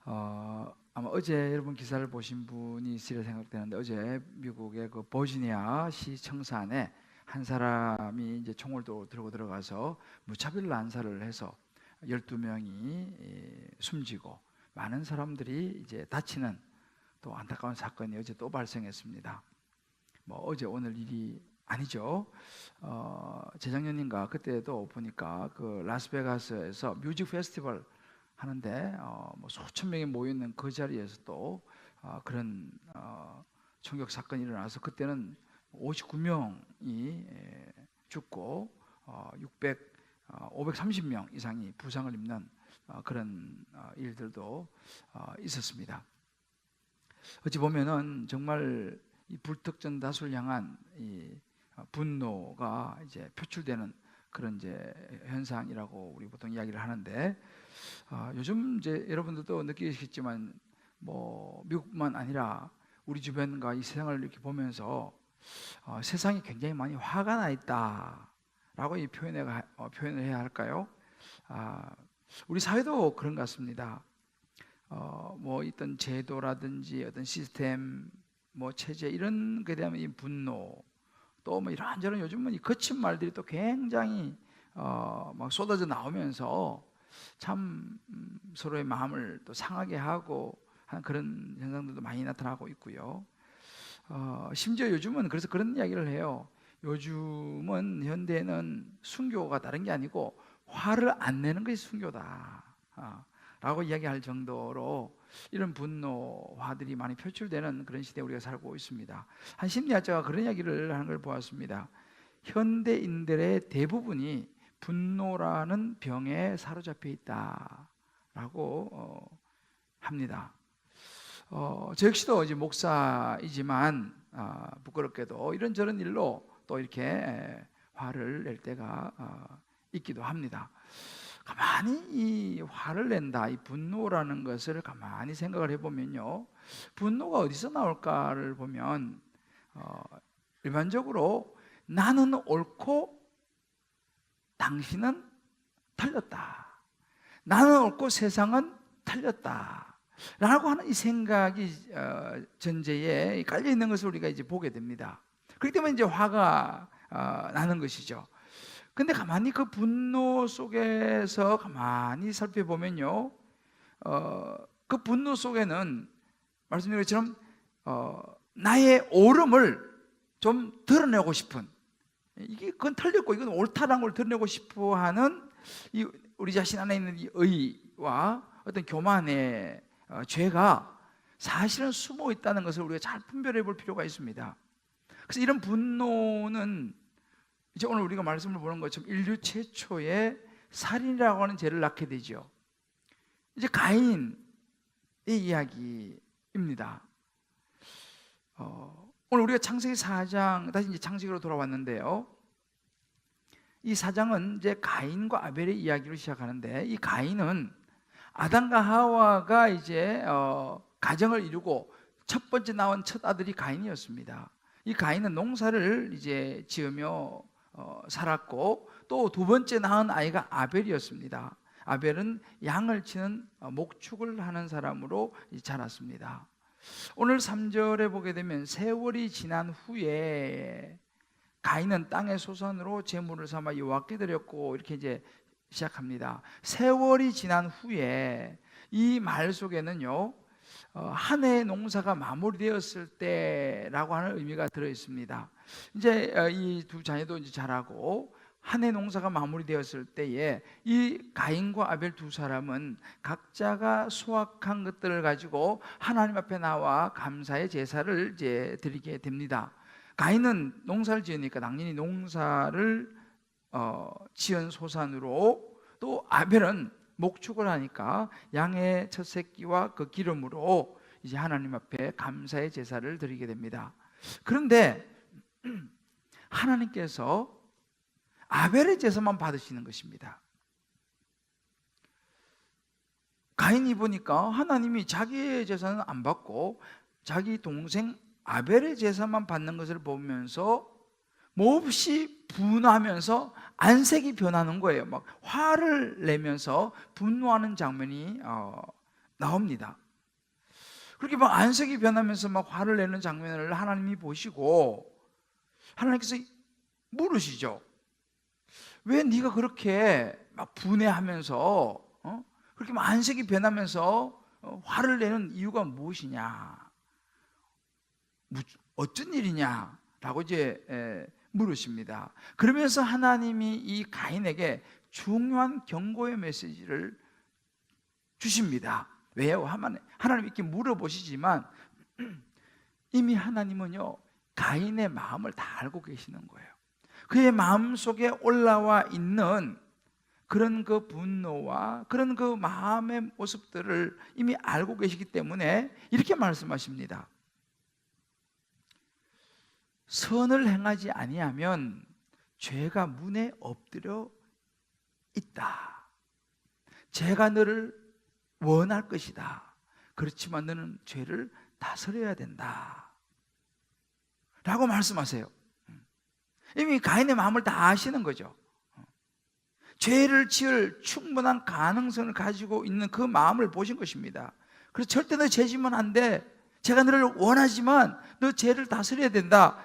아마 어제 여러분 기사를 보신 분이 있으리라 생각되는데, 어제 미국의 그 버지니아 시 청사안에 한 사람이 이제 총을 들고 들어가서 무차별 난사를 해서 12명이 숨지고 많은 사람들이 이제 다치는 또 안타까운 사건이 어제 또 발생했습니다. 뭐 어제 오늘 일이 아니죠. 재작년인가 그때도 보니까 그 라스베가스에서 뮤직 페스티벌 하는데 뭐 수천 명이 모여 있는 그 자리에서 또 그런 총격 사건이 일어나서 그때는 59명이 죽고 530명 이상이 부상을 입는 그런 일들도 있었습니다. 어찌 보면은 정말 이 불특정 다수를 향한 이 분노가 이제 표출되는 그런 이제 현상이라고 우리 보통 이야기를 하는데, 요즘 이제 여러분들도 느끼시겠지만 뭐 미국뿐만 아니라 우리 주변과 이 세상을 이렇게 보면서 세상이 굉장히 많이 화가 나 있다라고 이 표현을 해야 할까요? 우리 사회도 그런 것 같습니다. 뭐 어떤 제도라든지 어떤 시스템, 뭐 체제 이런 것에 대한 이 분노, 또 뭐 이런저런 요즘은 이 거친 말들이 또 굉장히 막 쏟아져 나오면서 참 서로의 마음을 또 상하게 하고 하는 그런 현상들도 많이 나타나고 있고요. 심지어 요즘은 그래서 그런 이야기를 해요. 요즘은 현대에는 순교가 다른 게 아니고 화를 안 내는 것이 순교다 라고 이야기할 정도로 이런 분노화들이 많이 표출되는 그런 시대에 우리가 살고 있습니다. 한 심리학자가 그런 이야기를 하는 걸 보았습니다. 현대인들의 대부분이 분노라는 병에 사로잡혀 있다라고 합니다. 저 역시도 이제 목사이지만 부끄럽게도 이런저런 일로 또 이렇게 화를 낼 때가 있기도 합니다. 가만히 이 화를 낸다, 이 분노라는 것을 가만히 생각을 해보면요, 분노가 어디서 나올까를 보면 일반적으로 나는 옳고 당신은 틀렸다, 나는 옳고 세상은 틀렸다 라고 하는 이 생각이 전제에 깔려 있는 것을 우리가 이제 보게 됩니다. 그렇기 때문에 이제 화가 나는 것이죠. 근데 가만히 그 분노 속에서 가만히 살펴보면요, 그 분노 속에는 말씀드린 것처럼 나의 옳음을 좀 드러내고 싶은, 이게 그건 틀렸고 이건 옳다라는 걸 드러내고 싶어 하는 이 우리 자신 안에 있는 이 의와 어떤 교만의 죄가 사실은 숨어 있다는 것을 우리가 잘 분별해 볼 필요가 있습니다. 그래서 이런 분노는 이제 오늘 우리가 말씀을 보는 것처럼 인류 최초의 살인이라고 하는 죄를 낳게 되죠. 이제 가인의 이야기입니다. 오늘 우리가 창세기 4장, 다시 이제 창세기로 돌아왔는데요, 이 4장은 이제 가인과 아벨의 이야기로 시작하는데, 이 가인은 아담과 하와가 이제 가정을 이루고 첫 번째 나온 첫 아들이 가인이었습니다. 이 가인은 농사를 이제 지으며 살았고, 또 두 번째 낳은 아이가 아벨이었습니다. 아벨은 양을 치는 목축을 하는 사람으로 자랐습니다. 오늘 3절에 보게 되면 세월이 지난 후에 가인은 땅의 소산으로 제물을 삼아 여호와께 드렸고, 이렇게 이제 시작합니다. 세월이 지난 후에 이 말 속에는요, 한 해의 농사가 마무리되었을 때라고 하는 의미가 들어 있습니다. 이제 이 두 자녀도 이제 자라고 한 해 농사가 마무리되었을 때에 이 가인과 아벨 두 사람은 각자가 수확한 것들을 가지고 하나님 앞에 나와 감사의 제사를 이제 드리게 됩니다. 가인은 농사를 지으니까 당연히 농사를 지은 소산으로, 또 아벨은 목축을 하니까 양의 첫 새끼와 그 기름으로 이제 하나님 앞에 감사의 제사를 드리게 됩니다. 그런데 하나님께서 아벨의 제사만 받으시는 것입니다. 가인이 보니까 하나님이 자기의 제사는 안 받고 자기 동생 아벨의 제사만 받는 것을 보면서 몹시 분하면서 안색이 변하는 거예요. 막 화를 내면서 분노하는 장면이 나옵니다. 그렇게 막 안색이 변하면서 막 화를 내는 장면을 하나님이 보시고 하나님께서 물으시죠. 왜 네가 그렇게 막 분해하면서 그렇게 막 안색이 변하면서 화를 내는 이유가 무엇이냐? 어쩐 일이냐? 라고 이제 물으십니다. 그러면서 하나님이 이 가인에게 중요한 경고의 메시지를 주십니다. 왜요? 하나님 이렇게 물어보시지만 이미 하나님은요 가인의 마음을 다 알고 계시는 거예요. 그의 마음 속에 올라와 있는 그런 그 분노와 그런 그 마음의 모습들을 이미 알고 계시기 때문에 이렇게 말씀하십니다. 선을 행하지 아니하면 죄가 문에 엎드려 있다. 죄가 너를 원할 것이다. 그렇지만 너는 죄를 다스려야 된다. 라고 말씀하세요. 이미 가인의 마음을 다 아시는 거죠. 죄를 지을 충분한 가능성을 가지고 있는 그 마음을 보신 것입니다. 그래서 절대 너 죄 지면 안 돼. 제가 너를 원하지만 너 죄를 다스려야 된다.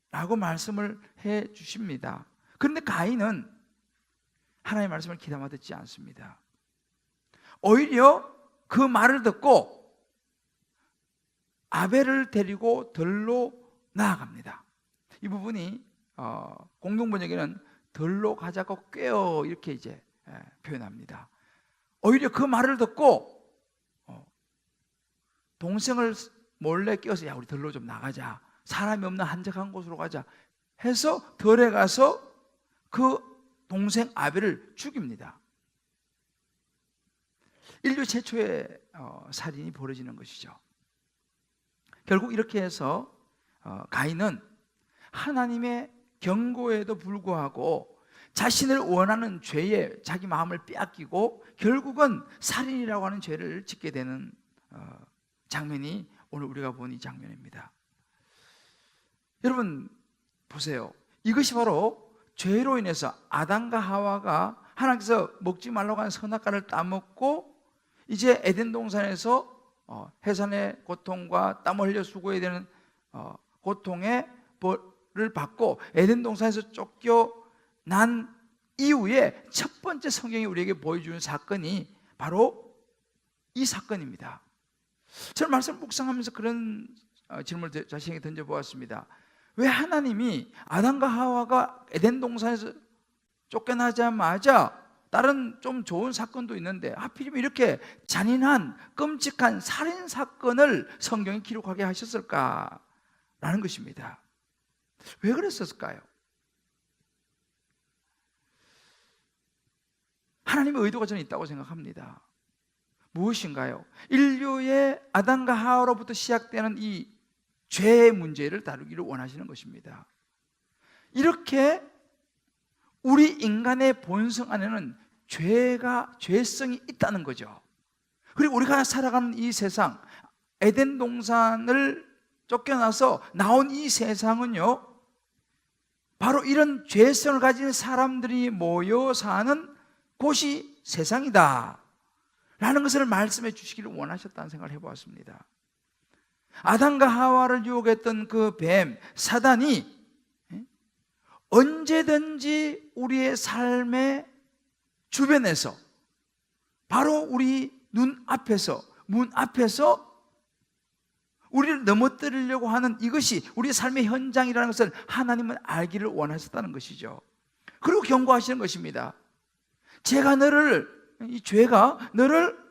라고 말씀을 해 주십니다. 그런데 가인은 하나님의 말씀을 귀담아 듣지 않습니다. 오히려 그 말을 듣고 아벨을 데리고 들로 나아갑니다. 이 부분이 공동번역에는 들로 가자고 꿰어 이렇게 이제 표현합니다. 오히려 그 말을 듣고 동생을 몰래 끼워서 야 우리 들로 좀 나가자. 사람이 없는 한적한 곳으로 가자 해서 들에 가서 그 동생 아벨을 죽입니다. 인류 최초의 살인이 벌어지는 것이죠. 결국 이렇게 해서 가인은 하나님의 경고에도 불구하고 자신을 원하는 죄에 자기 마음을 빼앗기고 결국은 살인이라고 하는 죄를 짓게 되는 장면이 오늘 우리가 본 이 장면입니다. 여러분 보세요. 이것이 바로 죄로 인해서 아담과 하와가 하나님께서 먹지 말라고 한 선악과를 따먹고 이제 에덴 동산에서 해산의 고통과 땀을 흘려 수고해야 되는 고통의 벌을 받고 에덴 동산에서 쫓겨난 이후에 첫 번째 성경이 우리에게 보여주는 사건이 바로 이 사건입니다. 저는 말씀을 묵상하면서 그런 질문을 자신에게 던져보았습니다. 왜 하나님이 아담과 하와가 에덴 동산에서 쫓겨나자마자 다른 좀 좋은 사건도 있는데 하필이면 이렇게 잔인한 끔찍한 살인 사건을 성경에 기록하게 하셨을까라는 것입니다. 왜 그랬을까요? 하나님의 의도가 저는 있다고 생각합니다. 무엇인가요? 인류의 아담과 하와로부터 시작되는 이 죄의 문제를 다루기를 원하시는 것입니다. 이렇게 우리 인간의 본성 안에는 죄성이 있다는 거죠. 그리고 우리가 살아가는 이 세상, 에덴 동산을 쫓겨나서 나온 이 세상은요, 바로 이런 죄성을 가진 사람들이 모여 사는 곳이 세상이다 라는 것을 말씀해 주시기를 원하셨다는 생각을 해보았습니다. 아담과 하와를 유혹했던 그 뱀, 사단이 언제든지 우리의 삶의 주변에서 바로 우리 눈 앞에서, 문 앞에서 우리를 넘어뜨리려고 하는 이것이 우리의 삶의 현장이라는 것을 하나님은 알기를 원하셨다는 것이죠. 그리고 경고하시는 것입니다. 이 죄가 너를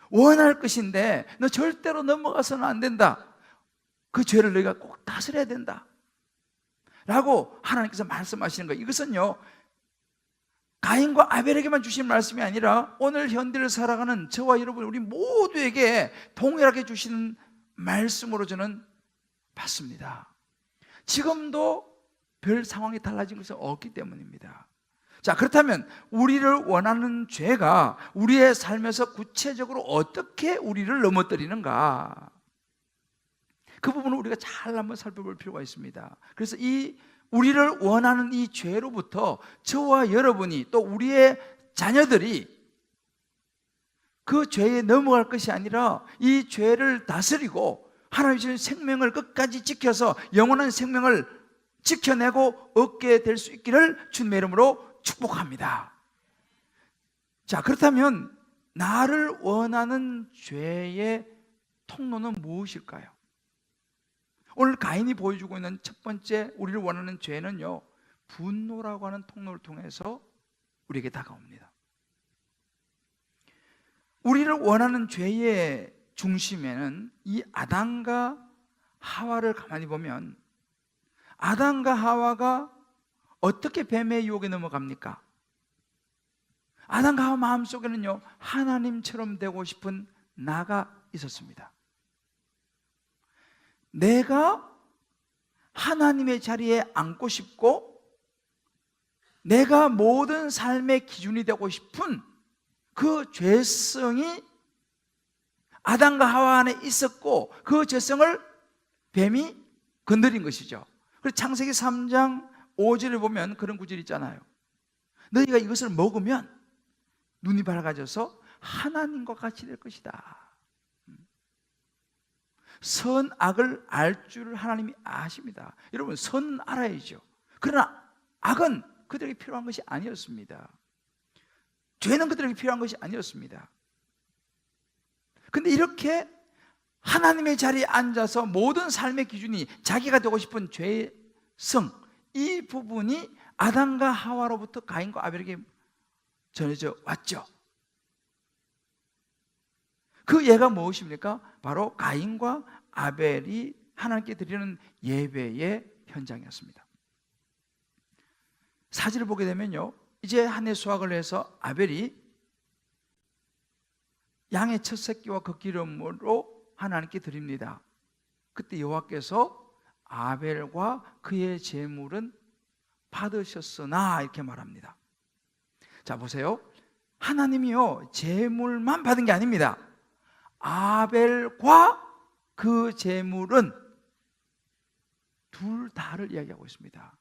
원할 것인데 너 절대로 넘어가서는 안 된다. 그 죄를 너희가 꼭 다스려야 된다 라고 하나님께서 말씀하시는 거예요. 이것은요 가인과 아벨에게만 주신 말씀이 아니라 오늘 현대를 살아가는 저와 여러분 우리 모두에게 동일하게 주시는 말씀으로 저는 봤습니다. 지금도 별 상황이 달라진 것은 없기 때문입니다. 자, 그렇다면 우리를 원하는 죄가 우리의 삶에서 구체적으로 어떻게 우리를 넘어뜨리는가, 그 부분을 우리가 잘 한번 살펴볼 필요가 있습니다. 그래서 이 우리를 원하는 이 죄로부터 저와 여러분이 또 우리의 자녀들이 그 죄에 넘어갈 것이 아니라 이 죄를 다스리고 하나님 주신 생명을 끝까지 지켜서 영원한 생명을 지켜내고 얻게 될 수 있기를 주님의 이름으로 축복합니다. 자, 그렇다면 나를 원하는 죄의 통로는 무엇일까요? 오늘 가인이 보여주고 있는 첫 번째 우리를 원하는 죄는요, 분노라고 하는 통로를 통해서 우리에게 다가옵니다. 우리를 원하는 죄의 중심에는 이 아담과 하와를 가만히 보면 아담과 하와가 어떻게 뱀의 유혹에 넘어갑니까? 아담과 하와 마음속에는요, 하나님처럼 되고 싶은 나가 있었습니다. 내가 하나님의 자리에 앉고 싶고 내가 모든 삶의 기준이 되고 싶은 그 죄성이 아담과 하와 안에 있었고 그 죄성을 뱀이 건드린 것이죠. 그래서 창세기 3장 5절을 보면 그런 구절이 있잖아요. 너희가 이것을 먹으면 눈이 밝아져서 하나님과 같이 될 것이다. 선악을 알 줄 하나님이 아십니다. 여러분, 선은 알아야죠. 그러나 악은 그들에게 필요한 것이 아니었습니다. 죄는 그들에게 필요한 것이 아니었습니다. 근데 이렇게 하나님의 자리에 앉아서 모든 삶의 기준이 자기가 되고 싶은 죄성, 이 부분이 아담과 하와로부터 가인과 아벨에게 전해져 왔죠. 그 예가 무엇입니까? 바로 가인과 아벨이 하나님께 드리는 예배의 현장이었습니다. 사진을 보게 되면요, 이제 한 해 수확을 해서 아벨이 양의 첫 새끼와 그 기름으로 하나님께 드립니다. 그때 여호와께서 아벨과 그의 제물은 받으셨으나 이렇게 말합니다. 자, 보세요. 하나님이요, 제물만 받은 게 아닙니다. 아벨과 그 제물은 둘 다를 이야기하고 있습니다.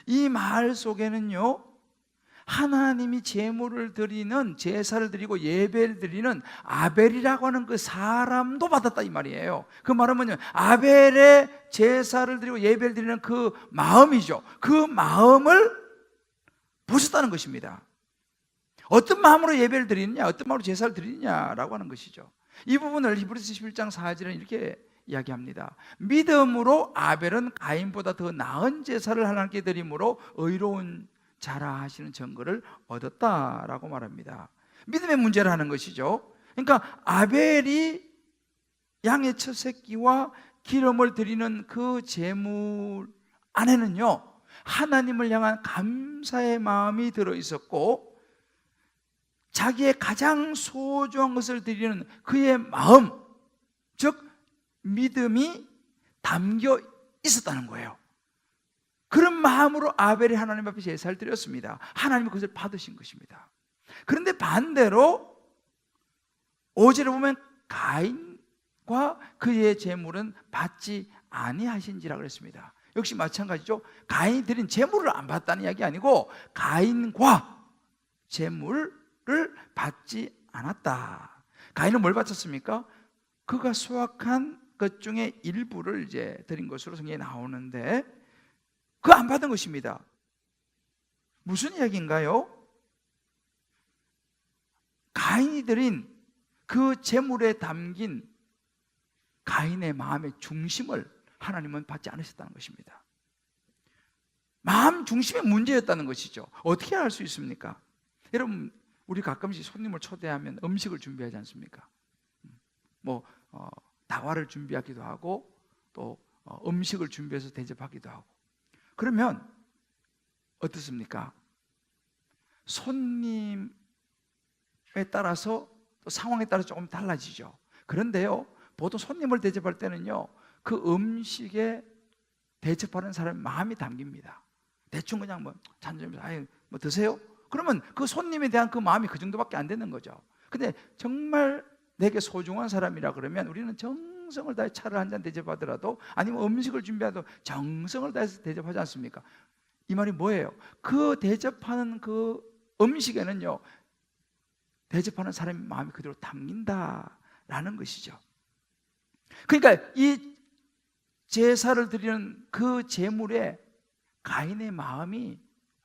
이 말 속에는요, 하나님이 제물을 드리는, 제사를 드리고 예배를 드리는 아벨이라고 하는 그 사람도 받았다 이 말이에요. 그 말은 뭐냐면 아벨의 제사를 드리고 예배를 드리는 그 마음이죠. 그 마음을 보셨다는 것입니다. 어떤 마음으로 예배를 드리느냐, 어떤 마음으로 제사를 드리느냐라고 하는 것이죠. 이 부분을 히브리서 11장 4절은 이렇게 이야기합니다. 믿음으로 아벨은 가인보다 더 나은 제사를 하나님께 드림으로 의로운 자라 하시는 증거를 얻었다라고 말합니다. 믿음의 문제라는 것이죠. 그러니까 아벨이 양의 첫 새끼와 기름을 드리는 그 제물 안에는요, 하나님을 향한 감사의 마음이 들어 있었고 자기의 가장 소중한 것을 드리는 그의 마음, 즉 믿음이 담겨 있었다는 거예요. 그런 마음으로 아벨이 하나님 앞에 제사를 드렸습니다. 하나님이 그것을 받으신 것입니다. 그런데 반대로 5절에 보면 가인과 그의 제물은 받지 아니하신지라 그랬습니다. 역시 마찬가지죠. 가인이 드린 제물을 안 받았다는 이야기 아니고 가인과 제물을 받지 않았다. 가인은 뭘 바쳤습니까? 그가 수확한 것 중에 일부를 이제 드린 것으로 성경에 나오는데 그거 안 받은 것입니다. 무슨 이야기인가요? 가인이 드린 그 제물에 담긴 가인의 마음의 중심을 하나님은 받지 않으셨다는 것입니다. 마음 중심의 문제였다는 것이죠. 어떻게 알 수 있습니까? 여러분, 우리 가끔씩 손님을 초대하면 음식을 준비하지 않습니까? 다과를 준비하기도 하고 또 음식을 준비해서 대접하기도 하고. 그러면 어떻습니까? 손님에 따라서 또 상황에 따라서 조금 달라지죠. 그런데요, 보통 손님을 대접할 때는요, 그 음식에 대접하는 사람의 마음이 담깁니다. 대충 그냥 잔점에서 뭐 드세요? 그러면 그 손님에 대한 그 마음이 그 정도밖에 안 되는 거죠. 근데 정말 내게 소중한 사람이라 그러면 우리는 정성을 다해 차를 한 잔 대접하더라도 아니면 음식을 준비하도 정성을 다해서 대접하지 않습니까? 이 말이 뭐예요? 그 대접하는 그 음식에는요, 대접하는 사람의 마음이 그대로 담긴다라는 것이죠. 그러니까 이 제사를 드리는 그 제물에 가인의 마음이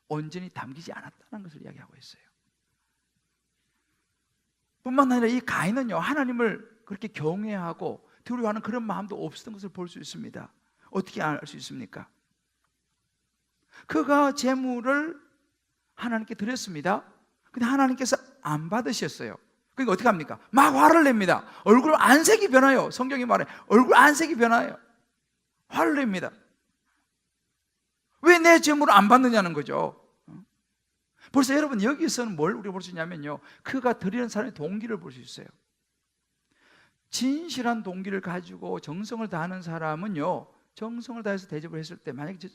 온전히 담기지 않았다는 것을 이야기하고 있어요. 뿐만 아니라 이 가인은요, 하나님을 그렇게 경외하고 두려워하는 그런 마음도 없었던 것을 볼 수 있습니다. 어떻게 알 수 있습니까? 그가 제물을 하나님께 드렸습니다. 근데 하나님께서 안 받으셨어요. 그러니까 어떻게 합니까? 막 화를 냅니다. 얼굴 안색이 변해요. 성경이 말해 얼굴 안색이 변해요. 화를 냅니다. 왜 내 제물을 안 받느냐는 거죠. 벌써 여러분 여기서는 뭘 우리가 볼 수 있냐면요, 그가 드리는 사람의 동기를 볼 수 있어요. 진실한 동기를 가지고 정성을 다하는 사람은요, 정성을 다해서 대접을 했을 때 만약에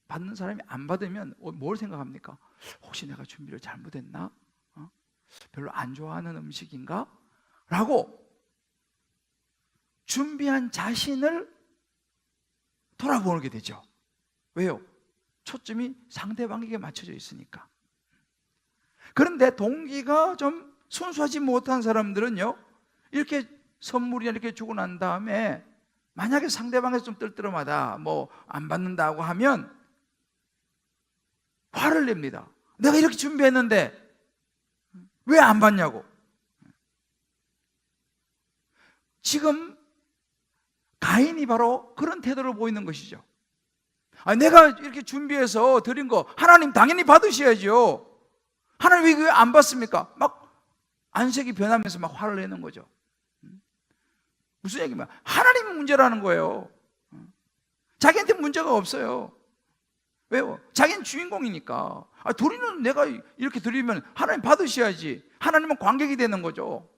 받는 사람이 안 받으면 뭘 생각합니까? 혹시 내가 준비를 잘못했나? 별로 안 좋아하는 음식인가? 라고 준비한 자신을 돌아보게 되죠. 왜요? 초점이 상대방에게 맞춰져 있으니까. 그런데 동기가 좀 순수하지 못한 사람들은요, 이렇게 선물이나 이렇게 주고 난 다음에 만약에 상대방에서 좀 떨떠름하다, 뭐 안 받는다고 하면 화를 냅니다. 내가 이렇게 준비했는데 왜 안 받냐고. 지금 가인이 바로 그런 태도를 보이는 것이죠. 내가 이렇게 준비해서 드린 거 하나님 당연히 받으셔야죠. 하나님 왜 안 받습니까? 막 안색이 변하면서 막 화를 내는 거죠. 무슨 얘기면 하나님이 문제라는 거예요. 자기한테 문제가 없어요. 왜요? 자기는 주인공이니까. 드리는 내가 이렇게 드리면 하나님 받으셔야지. 하나님은 관객이 되는 거죠.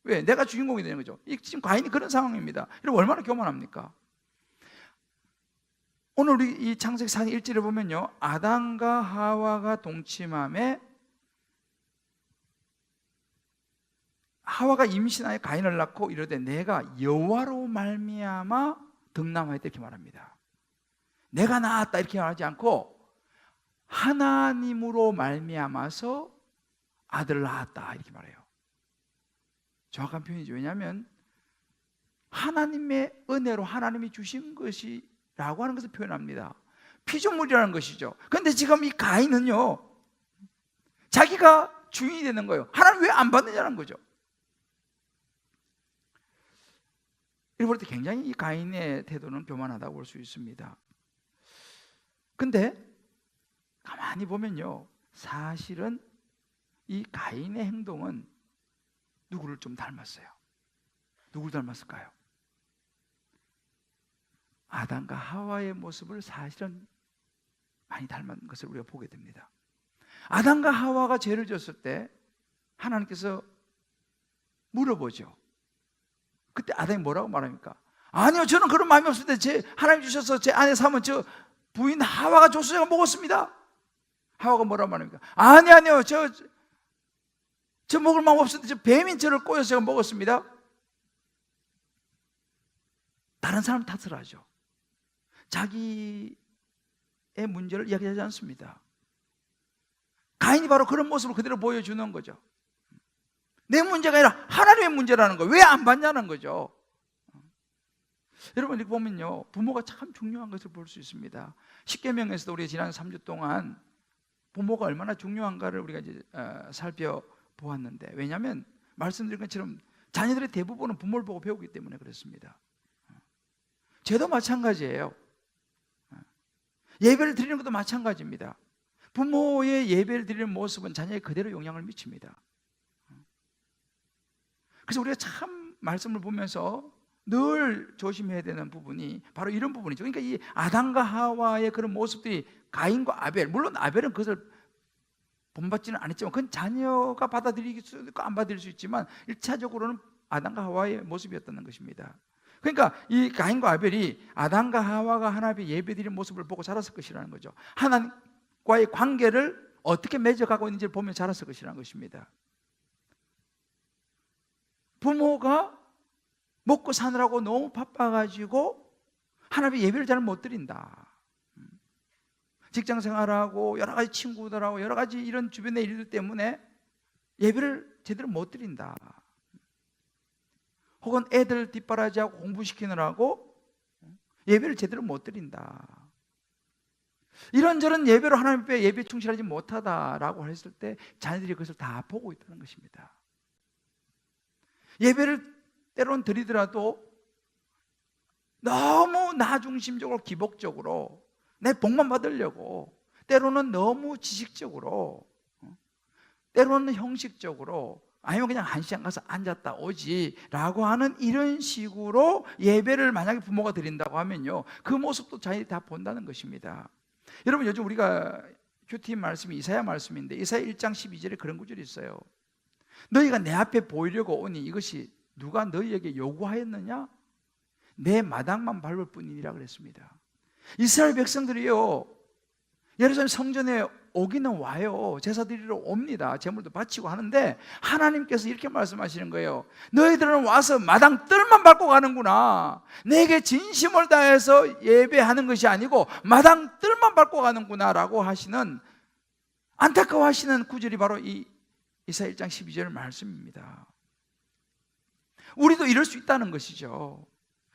왜? 내가 주인공이 되는 거죠. 지금 가인이 그런 상황입니다. 이러면 얼마나 교만합니까? 오늘 우리 이 창세기 4장 1절에 보면요, 아담과 하와가 동침함에 하와가 임신하여 가인을 낳고 이르되 내가 여호와로 말미암아 득남하였다 이렇게 말합니다. 내가 낳았다 이렇게 말하지 않고 하나님으로 말미암아서 아들을 낳았다 이렇게 말해요. 정확한 표현이죠. 왜냐하면 하나님의 은혜로 하나님이 주신 것이라고 하는 것을 표현합니다. 피조물이라는 것이죠. 그런데 지금 이 가인은요, 자기가 주인이 되는 거예요. 하나님 왜 안 받느냐는 거죠. 이걸 볼 때 굉장히 이 가인의 태도는 교만하다고 볼 수 있습니다. 근데 가만히 보면요, 사실은 이 가인의 행동은 누구를 좀 닮았어요. 누구를 닮았을까요? 아담과 하와의 모습을 사실은 많이 닮은 것을 우리가 보게 됩니다. 아담과 하와가 죄를 졌을 때 하나님께서 물어보죠. 그때 아담이 뭐라고 말합니까? 아니요, 저는 그런 마음이 없을 때 하나님 주셔서 제 아내 삼은 저 부인 하와가 줘서 제가 먹었습니다. 하와가 뭐라고 말합니까? 아니요, 저 먹을 마음 없을 때 저 뱀인 저를 꼬여서 제가 먹었습니다. 다른 사람 탓을 하죠. 자기의 문제를 이야기하지 않습니다. 가인이 바로 그런 모습을 그대로 보여주는 거죠. 내 문제가 아니라 하나님의 문제라는 거예요. 왜 안 받냐는 거죠. 여러분 이렇게 보면요, 부모가 참 중요한 것을 볼 수 있습니다. 십계명에서도 우리가 지난 3주 동안 부모가 얼마나 중요한가를 우리가 이제 살펴보았는데, 왜냐하면 말씀드린 것처럼 자녀들의 대부분은 부모를 보고 배우기 때문에 그렇습니다. 죄도 마찬가지예요. 예배를 드리는 것도 마찬가지입니다. 부모의 예배를 드리는 모습은 자녀에 그대로 영향을 미칩니다. 그래서 우리가 참 말씀을 보면서 늘 조심해야 되는 부분이 바로 이런 부분이죠. 그러니까 이 아담과 하와의 그런 모습들이 가인과 아벨, 물론 아벨은 그것을 본받지는 않았지만 그건 자녀가 받아들일 수 있고 안 받아들일 수 있지만 1차적으로는 아담과 하와의 모습이었다는 것입니다. 그러니까 이 가인과 아벨이 아담과 하와가 하나님의 예배드리는 모습을 보고 자랐을 것이라는 거죠. 하나님과의 관계를 어떻게 맺어가고 있는지를 보면 자랐을 것이라는 것입니다. 부모가 먹고 사느라고 너무 바빠가지고 하나님의 예배를 잘 못 드린다. 직장 생활하고 여러 가지 친구들하고 여러 가지 이런 주변의 일들 때문에 예배를 제대로 못 드린다. 혹은 애들 뒷바라지하고 공부시키느라고 예배를 제대로 못 드린다. 이런저런 예배로 하나님 앞에 예배 충실하지 못하다라고 했을 때 자녀들이 그것을 다 보고 있다는 것입니다. 예배를 때로는 드리더라도 너무 나 중심적으로 기복적으로 내 복만 받으려고, 때로는 너무 지식적으로, 때로는 형식적으로, 아니면 그냥 한 시간 가서 앉았다 오지 라고 하는 이런 식으로 예배를 만약에 부모가 드린다고 하면요, 그 모습도 자녀들이 다 본다는 것입니다. 여러분, 요즘 우리가 큐티 말씀이 이사야 말씀인데 이사야 1장 12절에 그런 구절이 있어요. 너희가 내 앞에 보이려고 오니 이것이 누가 너희에게 요구하였느냐? 내 마당만 밟을 뿐이니라 그랬습니다. 이스라엘 백성들이요, 예루살렘 성전에 오기는 와요. 제사 드리러 옵니다. 제물도 바치고 하는데 하나님께서 이렇게 말씀하시는 거예요. 너희들은 와서 마당 뜰만 밟고 가는구나. 내게 진심을 다해서 예배하는 것이 아니고 마당 뜰만 밟고 가는구나 라고 하시는, 안타까워하시는 구절이 바로 이 이사야 1장 12절 말씀입니다. 우리도 이럴 수 있다는 것이죠.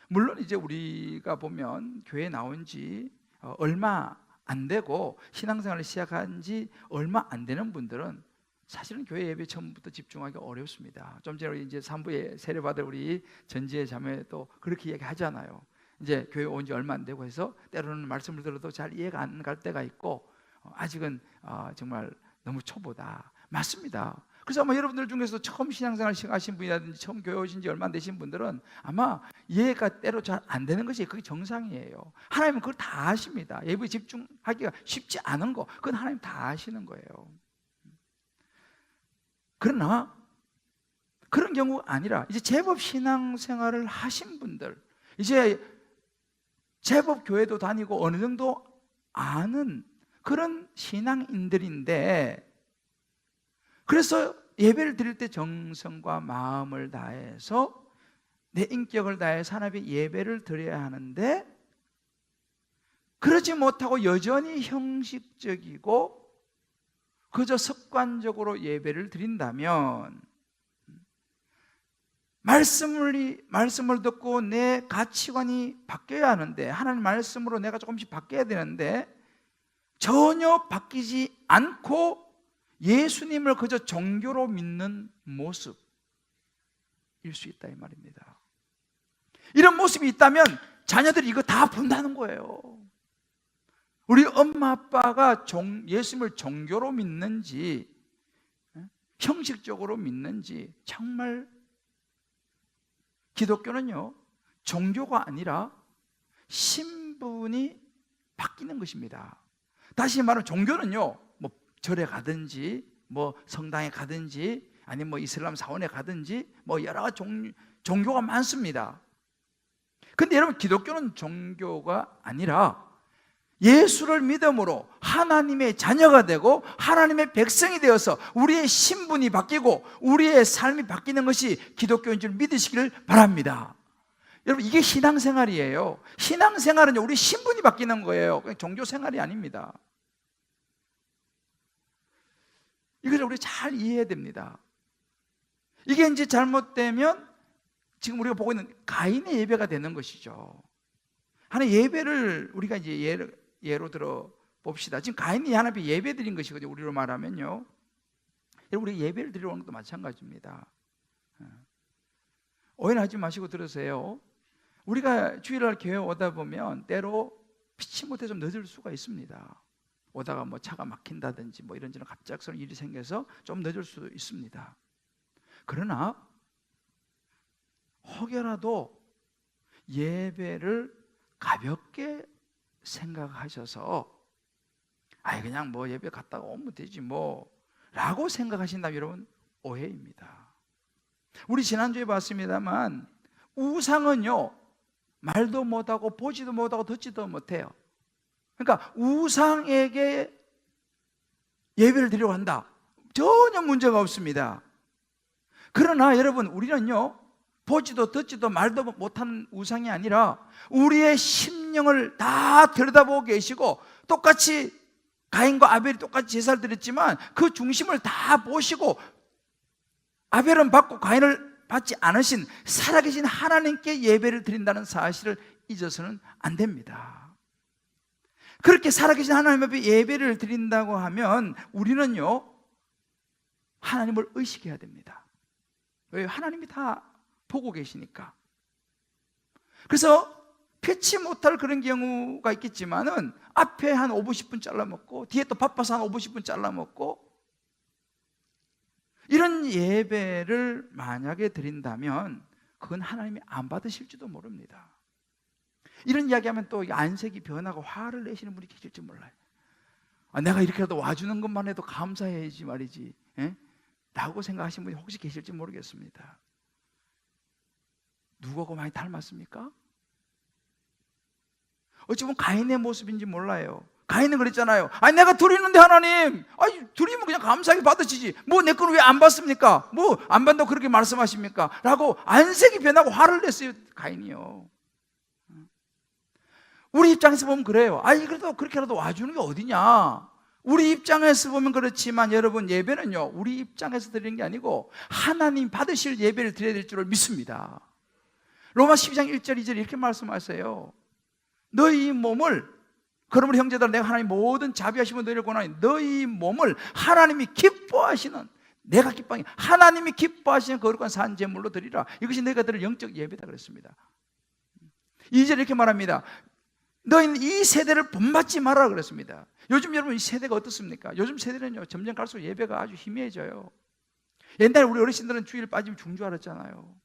물론 이제 우리가 보면 교회에 나온 지 얼마 안 되고 신앙생활을 시작한 지 얼마 안 되는 분들은 사실은 교회 예배 처음부터 집중하기 어렵습니다. 좀 전에 이제 3부에 세례받을 우리 전지의 자매도 그렇게 얘기하잖아요. 이제 교회 온 지 얼마 안 되고 해서 때로는 말씀을 들어도 잘 이해가 안 갈 때가 있고, 아직은 정말 너무 초보다. 맞습니다. 그래서 아마 여러분들 중에서 처음 신앙생활 시작하신 분이라든지 처음 교회 오신 지 얼마 안 되신 분들은 아마 이해가 때로 잘 안 되는 것이 그게 정상이에요. 하나님은 그걸 다 아십니다. 예배에 집중하기가 쉽지 않은 거, 그건 하나님 다 아시는 거예요. 그러나 그런 경우가 아니라 이제 제법 신앙생활을 하신 분들, 이제 제법 교회도 다니고 어느 정도 아는 그런 신앙인들인데, 그래서 예배를 드릴 때 정성과 마음을 다해서 내 인격을 다해서 하나님의 예배를 드려야 하는데, 그러지 못하고 여전히 형식적이고 그저 습관적으로 예배를 드린다면, 말씀을 듣고 내 가치관이 바뀌어야 하는데, 하나님 말씀으로 내가 조금씩 바뀌어야 되는데 전혀 바뀌지 않고 예수님을 그저 종교로 믿는 모습일 수 있다 이 말입니다. 이런 모습이 있다면 자녀들이 이거 다 본다는 거예요. 우리 엄마 아빠가 예수님을 종교로 믿는지 형식적으로 믿는지. 정말 기독교는요, 종교가 아니라 신분이 바뀌는 것입니다. 다시 말하면 종교는요, 뭐 절에 가든지 뭐 성당에 가든지 아니면 뭐 이슬람 사원에 가든지 뭐 여러 가지 종교가 많습니다. 근데 여러분, 기독교는 종교가 아니라 예수를 믿음으로 하나님의 자녀가 되고 하나님의 백성이 되어서 우리의 신분이 바뀌고 우리의 삶이 바뀌는 것이 기독교인 줄 믿으시기를 바랍니다. 여러분, 이게 신앙생활이에요. 신앙생활은 우리 신분이 바뀌는 거예요. 그냥 종교생활이 아닙니다. 이것을 우리 잘 이해해야 됩니다. 이게 이제 잘못되면 지금 우리가 보고 있는 가인의 예배가 되는 것이죠. 하나님 예배를 우리가 이제 예로 들어 봅시다. 지금 가인이 하나님 예배 드린 것이거든요. 우리로 말하면요. 우리 예배를 드리러 오는 것도 마찬가지입니다. 오해하지 마시고 들으세요. 우리가 주일날 교회 오다 보면 때로 피치 못해 좀 늦을 수가 있습니다. 오다가 뭐 차가 막힌다든지 뭐 이런저런 갑작스러운 일이 생겨서 좀 늦을 수 있습니다. 그러나 혹여라도 예배를 가볍게 생각하셔서 그냥 뭐 예배 갔다가 오면 되지 뭐 라고 생각하신다면 여러분, 오해입니다. 우리 지난주에 봤습니다만 우상은요, 말도 못하고 보지도 못하고 듣지도 못해요. 그러니까 우상에게 예배를 드리려고 한다, 전혀 문제가 없습니다. 그러나 여러분, 우리는요, 보지도 듣지도 말도 못하는 우상이 아니라 우리의 심령을 다 들여다보고 계시고, 똑같이 가인과 아벨이 똑같이 제사를 드렸지만 그 중심을 다 보시고 아벨은 받고 가인을 받지 않으신 살아계신 하나님께 예배를 드린다는 사실을 잊어서는 안 됩니다. 그렇게 살아계신 하나님 앞에 예배를 드린다고 하면 우리는요, 하나님을 의식해야 됩니다. 왜? 하나님이 다 보고 계시니까. 그래서 피치 못할 그런 경우가 있겠지만은 앞에 한 5분, 10분 잘라먹고 뒤에 또 바빠서 한 5분, 10분 잘라먹고 이런 예배를 만약에 드린다면 그건 하나님이 안 받으실지도 모릅니다. 이런 이야기하면 또 안색이 변하고 화를 내시는 분이 계실지 몰라요. 내가 이렇게라도 와주는 것만 해도 감사해야지 말이지, 라고 생각하시는 분이 혹시 계실지 모르겠습니다. 누구하고 많이 닮았습니까? 어찌 보면 가인의 모습인지 몰라요. 가인은 그랬잖아요. 내가 드리는데 하나님, 드리면 그냥 감사하게 받으시지, 뭐 내 거는 왜 안 받습니까? 뭐 안 받는다고 그렇게 말씀하십니까? 라고 안색이 변하고 화를 냈어요, 가인이요. 우리 입장에서 보면 그래요. 그래도 그렇게라도 와주는 게 어디냐? 우리 입장에서 보면 그렇지만 여러분, 예배는요, 우리 입장에서 드리는 게 아니고 하나님 받으실 예배를 드려야 될 줄을 믿습니다. 로마 12장 1절 2절 이렇게 말씀하세요. 너희 몸을, 그러므로 형제들아, 내가 하나님 모든 자비하심을 너희를 권하니 너희 몸을 하나님이 기뻐하시는, 내가 기뻐하니 하나님이 기뻐하시는 거룩한 산 제물로 드리라. 이것이 너희가 드릴 영적 예배다 그랬습니다. 2절 이렇게 말합니다. 너희는 이 세대를 본받지 말아라 그랬습니다. 요즘 여러분 이 세대가 어떻습니까? 요즘 세대는요, 점점 갈수록 예배가 아주 희미해져요. 옛날에 우리 어르신들은 주일 빠지면 죽는 줄 알았잖아요.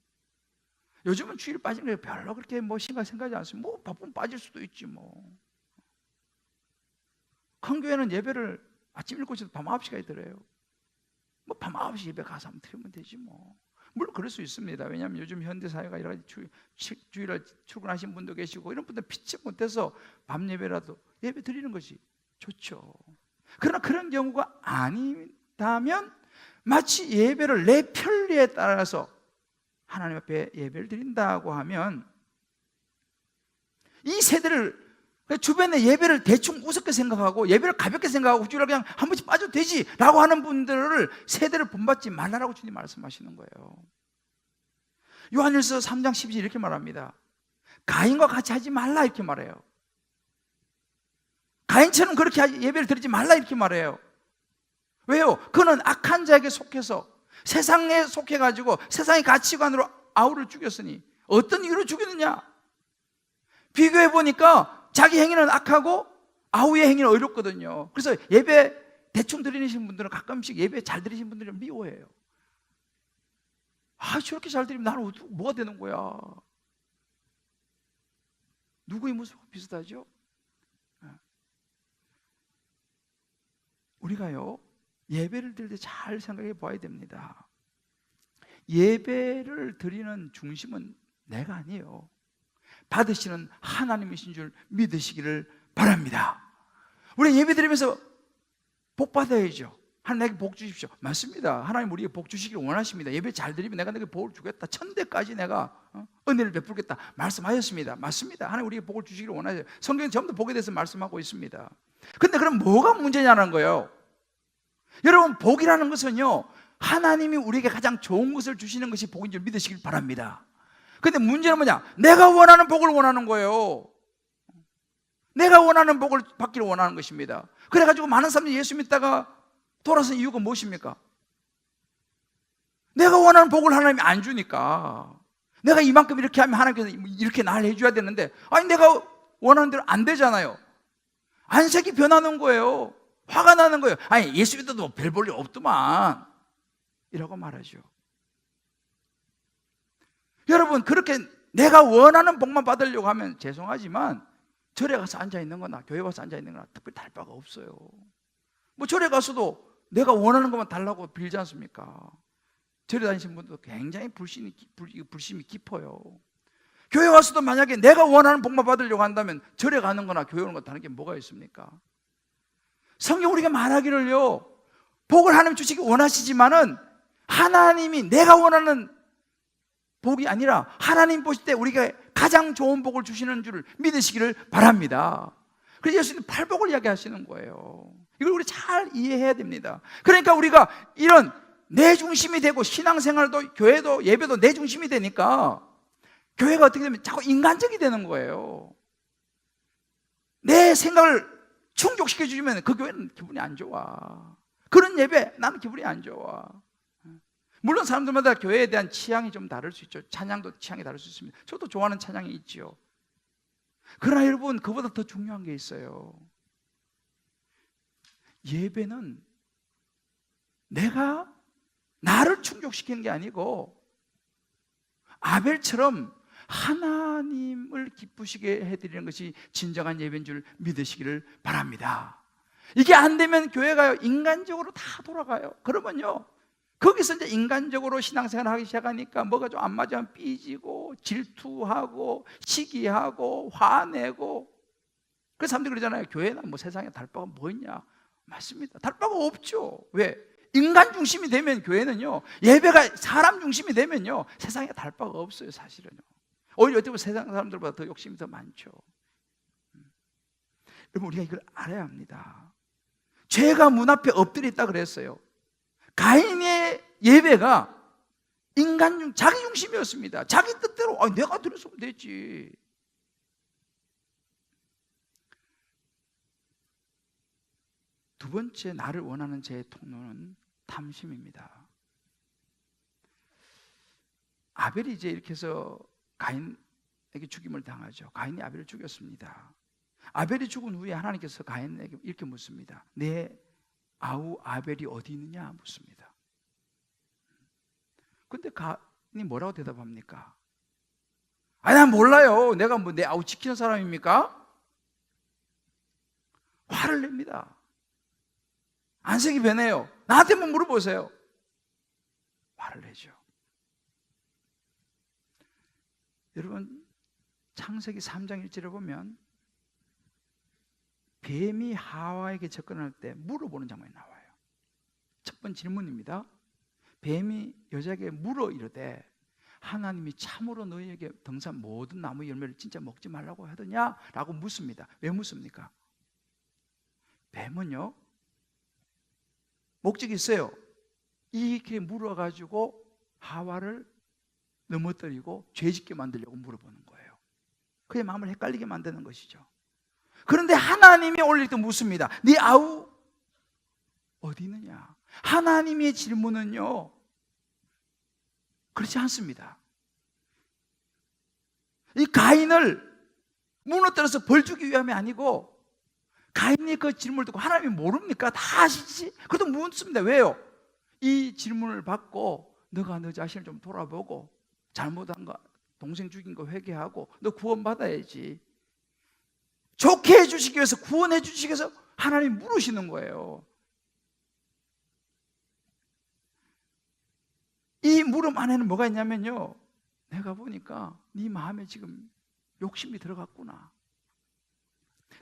요즘은 주일 빠지는 게 별로 그렇게 심하게 생각하지 않습니다. 뭐 바쁘면 빠질 수도 있지 뭐. 큰 교회는 예배를 아침 7시부터 밤 9시까지 드려요. 뭐 밤 9시 예배 가서 한번 드리면 되지 뭐. 물론 그럴 수 있습니다. 왜냐하면 요즘 현대사회가 여러 가지 주일날 출근하신 분도 계시고 이런 분들 피치 못해서 밤 예배라도 예배 드리는 것이 좋죠. 그러나 그런 경우가 아니다면 마치 예배를 내 편리에 따라서 하나님 앞에 예배를 드린다고 하면 이 세대를, 주변에 예배를 대충 우습게 생각하고 예배를 가볍게 생각하고 주일날 그냥 한 번씩 빠져도 되지 라고 하는 분들을, 세대를 본받지 말라라고 주님 말씀하시는 거예요. 요한일서 3장 12절 이렇게 말합니다. 가인과 같이 하지 말라 이렇게 말해요. 가인처럼 그렇게 예배를 드리지 말라 이렇게 말해요. 왜요? 그는 악한 자에게 속해서, 세상에 속해가지고 세상의 가치관으로 아우를 죽였으니. 어떤 이유로 죽였느냐? 비교해보니까 자기 행위는 악하고 아우의 행위는 의롭거든요. 그래서 예배 대충 드리시는 분들은 가끔씩 예배 잘 드리시는 분들은 미워해요. 저렇게 잘 드리면 나는 뭐가 되는 거야? 누구의 모습과 비슷하죠? 우리가요, 예배를 드릴 때 잘 생각해 봐야 됩니다. 예배를 드리는 중심은 내가 아니에요. 받으시는 하나님이신 줄 믿으시기를 바랍니다. 우리 예배 드리면서 복 받아야죠. 하나님께 복 주십시오. 맞습니다. 하나님 우리에게 복 주시기를 원하십니다. 예배 잘 드리면 내가 너에게 복을 주겠다, 천대까지 내가 은혜를 베풀겠다 말씀하셨습니다. 맞습니다. 하나님 우리에게 복을 주시기를 원하세요. 성경은 전부 다 복에 대해서 말씀하고 있습니다. 근데 그럼 뭐가 문제냐는 거예요. 여러분, 복이라는 것은요, 하나님이 우리에게 가장 좋은 것을 주시는 것이 복인 줄 믿으시길 바랍니다. 근데 문제는 뭐냐? 내가 원하는 복을 원하는 거예요. 내가 원하는 복을 받기를 원하는 것입니다. 그래가지고 많은 사람들이 예수 믿다가 돌아선 이유가 무엇입니까? 내가 원하는 복을 하나님이 안 주니까. 내가 이만큼 이렇게 하면 하나님께서 이렇게 날 해줘야 되는데, 내가 원하는 대로 안 되잖아요. 안색이 변하는 거예요. 화가 나는 거예요. 예수 믿어도 별 볼 일 없더만 이라고 말하죠. 여러분, 그렇게 내가 원하는 복만 받으려고 하면 죄송하지만 절에 가서 앉아있는 거나 교회 와서 앉아있는 거나 특별히 다를 바가 없어요. 뭐 절에 가서도 내가 원하는 것만 달라고 빌지 않습니까? 절에 다니시는 분도 굉장히 불심이 깊어요. 교회 와서도 만약에 내가 원하는 복만 받으려고 한다면 절에 가는 거나 교회 오는 거 다른 게 뭐가 있습니까? 성경 우리가 말하기를요, 복을 하나님 주시기 원하시지만은 하나님이 내가 원하는 복이 아니라 하나님 보실 때 우리가 가장 좋은 복을 주시는 줄을 믿으시기를 바랍니다. 그래서 예수님 팔복을 이야기하시는 거예요. 이걸 우리 잘 이해해야 됩니다. 그러니까 우리가 이런 내 중심이 되고 신앙생활도 교회도 예배도 내 중심이 되니까 교회가 어떻게 되면 자꾸 인간적이 되는 거예요. 내 생각을 충족시켜 주면 그 교회는 기분이 안 좋아. 그런 예배 나는 기분이 안 좋아. 물론 사람들마다 교회에 대한 취향이 좀 다를 수 있죠. 찬양도 취향이 다를 수 있습니다. 저도 좋아하는 찬양이 있지요. 그러나 여러분, 그보다 더 중요한 게 있어요. 예배는 내가 나를 충족시키는 게 아니고 아벨처럼 하나님을 기쁘시게 해드리는 것이 진정한 예배인 줄 믿으시기를 바랍니다. 이게 안 되면 교회가 인간적으로 다 돌아가요. 그러면요, 거기서 이제 인간적으로 신앙생활을 하기 시작하니까 뭐가 좀 안 맞으면 삐지고 질투하고 시기하고 화내고. 그래서 사람들이 그러잖아요. 교회는 뭐 세상에 달바가 뭐 있냐. 맞습니다. 달바가 없죠. 왜? 인간 중심이 되면 교회는요, 예배가 사람 중심이 되면요, 세상에 달바가 없어요. 사실은요. 오히려 어떻게 보면 세상 사람들보다 더 욕심이 더 많죠. 여러분, 우리가 이걸 알아야 합니다. 죄가 문 앞에 엎드려 있다 그랬어요. 가인의 예배가 자기 중심이었습니다. 자기 뜻대로 내가 들었으면 되지. 두 번째 나를 원하는 제 통로는 탐심입니다. 아벨이 이제 이렇게 해서 가인에게 죽임을 당하죠. 가인이 아벨을 죽였습니다. 아벨이 죽은 후에 하나님께서 가인에게 이렇게 묻습니다. 내 아우 아벨이 어디 있느냐 묻습니다. 근데 가인이 뭐라고 대답합니까? 난 몰라요. 내가 뭐 내 아우 지키는 사람입니까? 화를 냅니다. 안색이 변해요. 나한테 뭐 물어보세요. 화를 내죠. 여러분, 창세기 3장 1절에 보면 뱀이 하와에게 접근할 때 물어보는 장면이 나와요. 첫 번째 질문입니다. 뱀이 여자에게 물어 이르되 하나님이 참으로 너희에게 등산 모든 나무 열매를 진짜 먹지 말라고 하더냐? 라고 묻습니다. 왜 묻습니까? 뱀은요, 목적이 있어요. 이렇게 물어가지고 하와를 넘어뜨리고 죄짓게 만들려고 물어보는 거예요. 그의 마음을 헷갈리게 만드는 것이죠. 그런데 하나님이 오늘 또 묻습니다. 네 아우 어디 있느냐? 하나님의 질문은요, 그렇지 않습니다. 이 가인을 무너뜨려서 벌 주기 위함이 아니고, 가인이 그 질문을 듣고 하나님이 모릅니까? 다 아시지? 그래도 묻습니다. 왜요? 이 질문을 받고 너가 너 자신을 좀 돌아보고 잘못한 거, 동생 죽인 거 회개하고 너 구원받아야지. 좋게 해주시기 위해서, 구원해 주시기 위해서 하나님 물으시는 거예요. 이 물음 안에는 뭐가 있냐면요, 내가 보니까 네 마음에 지금 욕심이 들어갔구나.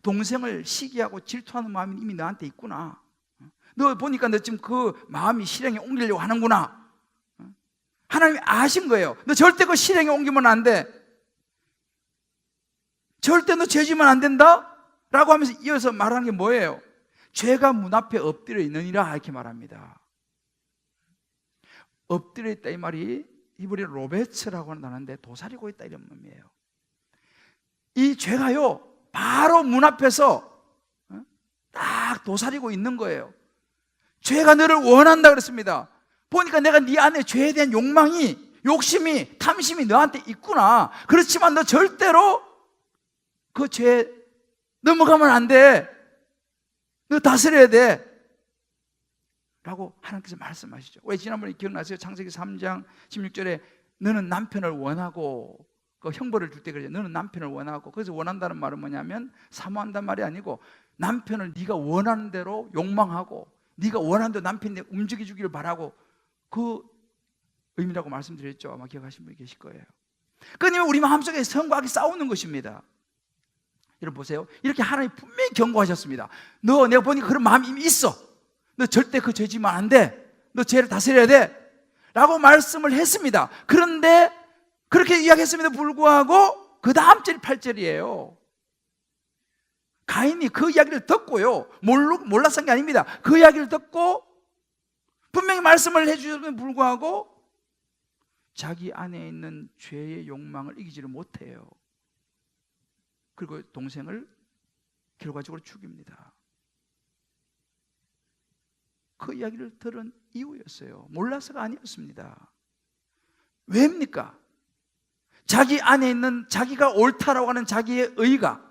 동생을 시기하고 질투하는 마음이 이미 너한테 있구나. 너 보니까 너 지금 그 마음이 실행에 옮기려고 하는구나. 하나님이 아신 거예요. 너 절대 그 실행에 옮기면 안 돼. 절대 너 죄지면 안 된다 라고 하면서 이어서 말하는 게 뭐예요? 죄가 문 앞에 엎드려 있느니라, 이렇게 말합니다. 엎드려 있다 이 말이 히브리 로베츠라고 하는 단어인데 도사리고 있다 이런 의미예요. 이 죄가요 바로 문 앞에서 딱 도사리고 있는 거예요. 죄가 너를 원한다 그랬습니다. 보니까 내가 네 안에 죄에 대한 욕망이, 욕심이, 탐심이 너한테 있구나. 그렇지만 너 절대로 그 죄에 넘어가면 안 돼. 너 다스려야 돼 라고 하나님께서 말씀하시죠. 왜 지난번에 기억나세요? 창세기 3장 16절에 너는 남편을 원하고, 그 형벌을 줄 때 그러죠. 너는 남편을 원하고. 그래서 원한다는 말은 뭐냐면 사모한다는 말이 아니고 남편을 네가 원하는 대로 욕망하고 네가 원하는 대로 남편이 움직여 주기를 바라고, 그 의미라고 말씀드렸죠. 아마 기억하시는 분이 계실 거예요. 그러니까 우리 마음속에 선과 악이 싸우는 것입니다. 여러분 보세요. 이렇게 하나님 분명히 경고하셨습니다. 너, 내가 보니까 그런 마음이 이미 있어. 너 절대 그 죄 지면 안 돼. 너 죄를 다스려야 돼 라고 말씀을 했습니다. 그런데 그렇게 이야기했음에도 불구하고 그 다음 절 8절이에요. 가인이 그 이야기를 듣고요, 몰라서 한 게 아닙니다. 그 이야기를 듣고 분명히 말씀을 해주셨음에도 불구하고 자기 안에 있는 죄의 욕망을 이기지를 못해요. 그리고 동생을 결과적으로 죽입니다. 그 이야기를 들은 이유였어요. 몰라서가 아니었습니다. 왜입니까? 자기 안에 있는 자기가 옳다라고 하는 자기의 의가,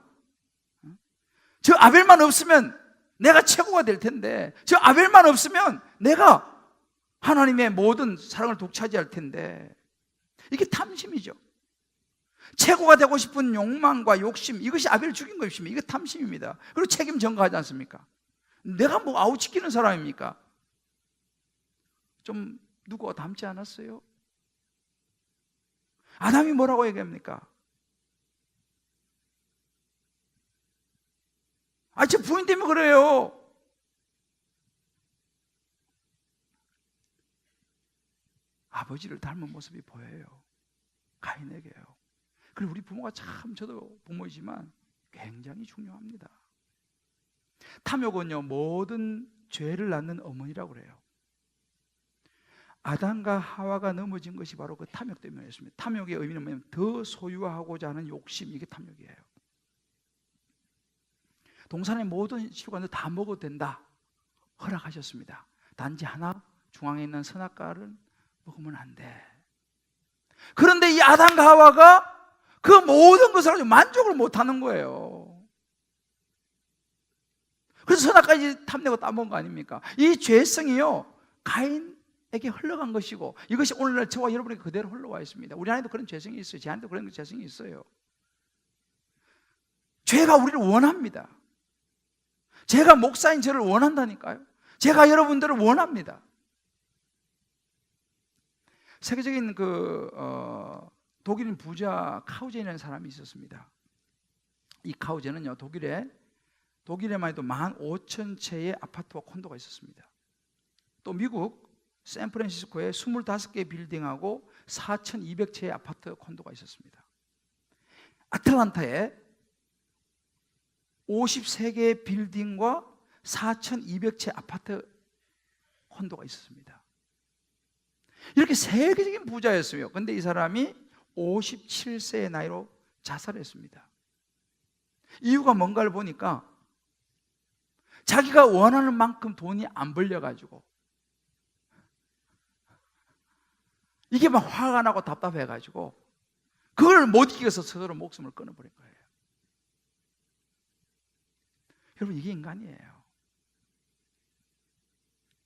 저 아벨만 없으면 내가 최고가 될 텐데, 저 아벨만 없으면 내가 하나님의 모든 사랑을 독차지할 텐데, 이게 탐심이죠. 최고가 되고 싶은 욕망과 욕심, 이것이 아벨을 죽인 것입니다. 이게 탐심입니다. 그리고 책임 전가하지 않습니까? 내가 뭐 아우치키는 사람입니까? 좀 누구와 닮지 않았어요? 아담이 뭐라고 얘기합니까? 제 부인 때문에 그래요. 아버지를 닮은 모습이 보여요. 가인에게요. 그리고 우리 부모가 참, 저도 부모이지만 굉장히 중요합니다. 탐욕은요, 모든 죄를 낳는 어머니라고 그래요. 아담과 하와가 넘어진 것이 바로 그 탐욕 때문이었습니다. 탐욕의 의미는 뭐냐면 더 소유하고자 하는 욕심, 이게 탐욕이에요. 동산의 모든 실과는 다 먹어도 된다 허락하셨습니다. 단지 하나, 중앙에 있는 선악과를 먹으면 안 돼. 그런데 이 아담과 하와가 그 모든 것을 가지고 만족을 못하는 거예요. 그래서 선악과까지 탐내고 따먹은 거 아닙니까? 이 죄성이요, 가인에게 흘러간 것이고, 이것이 오늘날 저와 여러분에게 그대로 흘러와 있습니다. 우리 안에도 그런 죄성이 있어요. 제 안에도 그런 죄성이 있어요. 죄가 우리를 원합니다. 제가 목사인 저를 원한다니까요. 제가 여러분들을 원합니다. 세계적인 독일인 부자 카우젠이라는 사람이 있었습니다. 이 카우젠은요, 독일에만 해도 15,000채의 아파트와 콘도가 있었습니다. 또 미국 샌프란시스코에 25개의 빌딩하고 4,200채의 아파트 콘도가 있었습니다. 아틀란타에 53개의 빌딩과 4,200채 아파트 콘도가 있었습니다. 이렇게 세계적인 부자였어요. 그런데 이 사람이 57세의 나이로 자살했습니다. 이유가 뭔가를 보니까 자기가 원하는 만큼 돈이 안 벌려가지고 이게 막 화가 나고 답답해가지고 그걸 못 이겨서 스스로 목숨을 끊어버린 거예요. 여러분, 이게 인간이에요.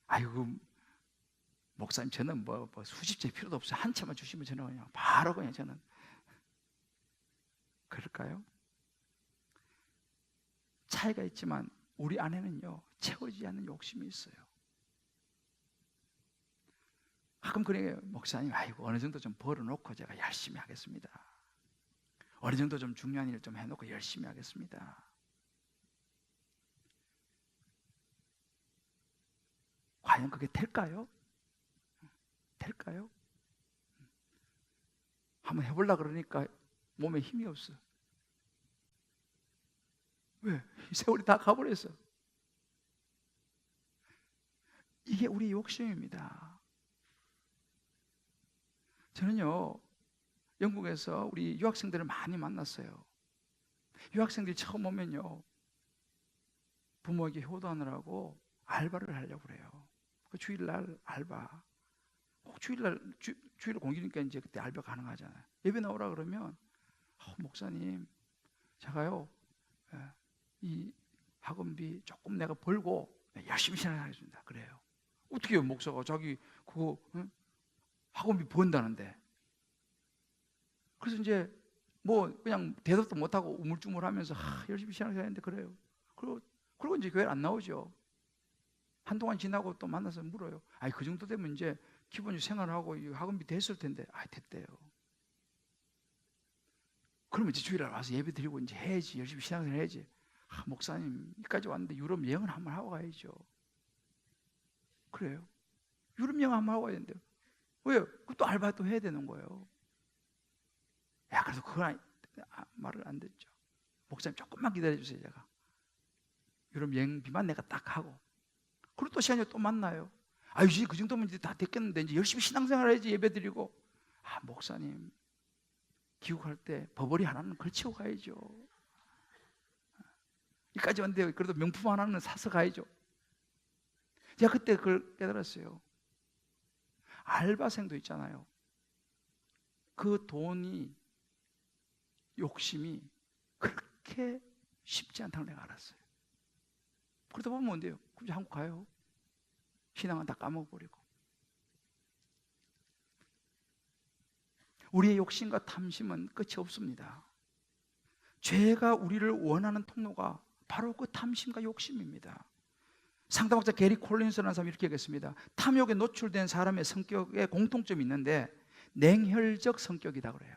아이고, 목사님, 저는 뭐 수십 채 필요도 없어요. 한 채만 주시면 저는 그냥 바로 그냥 저는. 그럴까요? 차이가 있지만 우리 안에는요, 채워지지 않는 욕심이 있어요. 가끔 그래요. 목사님, 아이고, 어느 정도 좀 벌어놓고 제가 열심히 하겠습니다. 어느 정도 좀 중요한 일 좀 해놓고 열심히 하겠습니다. 과연 그게 될까요? 될까요? 한번 해보려고 그러니까 몸에 힘이 없어. 왜? 세월이 다 가버렸어. 이게 우리 욕심입니다. 저는요, 영국에서 우리 유학생들을 많이 만났어요. 유학생들이 처음 오면요, 부모에게 효도하느라고 알바를 하려고 그래요. 그 주일날 알바. 꼭 주일날 주일 공기니까 이제 그때 알바 가능하잖아요. 예배 나오라 그러면 목사님, 제가요, 이 학원비 조금 내가 벌고 열심히 신앙하겠습니다. 그래요. 어떻게 해요, 목사가 자기 그거 학원비 번다는데. 그래서 이제 뭐 그냥 대답도 못하고 우물쭈물하면서 열심히 신앙하는데 그래요. 그리고 이제 교회를 안 나오죠. 한동안 지나고 또 만나서 물어요. 그 정도 되면 이제 기본적으로 생활하고 학원비 됐을 텐데. 됐대요. 그러면 이제 주일날 와서 예배 드리고 이제 해야지. 열심히 신앙생활 해야지. 목사님, 여기까지 왔는데 유럽 여행을 한번 하고 가야죠. 그래요. 유럽 여행 한번 하고 가야 된대요. 왜요? 그것도 알바 또 해야 되는 거예요. 그래서 그건 말을 안 듣죠. 목사님, 조금만 기다려주세요. 제가 유럽 여행비만 내가 딱 하고. 그리고 또 시간이 또 만나요. 이제 그 정도면 이제 다 됐겠는데 이제 열심히 신앙생활 해야지 예배드리고. 목사님 귀국할 때 버버리 하나는 걸치고 가야죠. 여기까지 왔는데 그래도 명품 하나는 사서 가야죠. 제가 그때 그걸 깨달았어요. 알바생도 있잖아요. 그 돈이, 욕심이 그렇게 쉽지 않다는 걸 내가 알았어요. 그러다 보면 뭔데요? 그럼 한국 가요. 신앙은 다 까먹어버리고. 우리의 욕심과 탐심은 끝이 없습니다. 죄가 우리를 원하는 통로가 바로 그 탐심과 욕심입니다. 상담학자 게리 콜린스라는 사람이 이렇게 얘기했습니다. 탐욕에 노출된 사람의 성격에 공통점이 있는데 냉혈적 성격이다 그래요.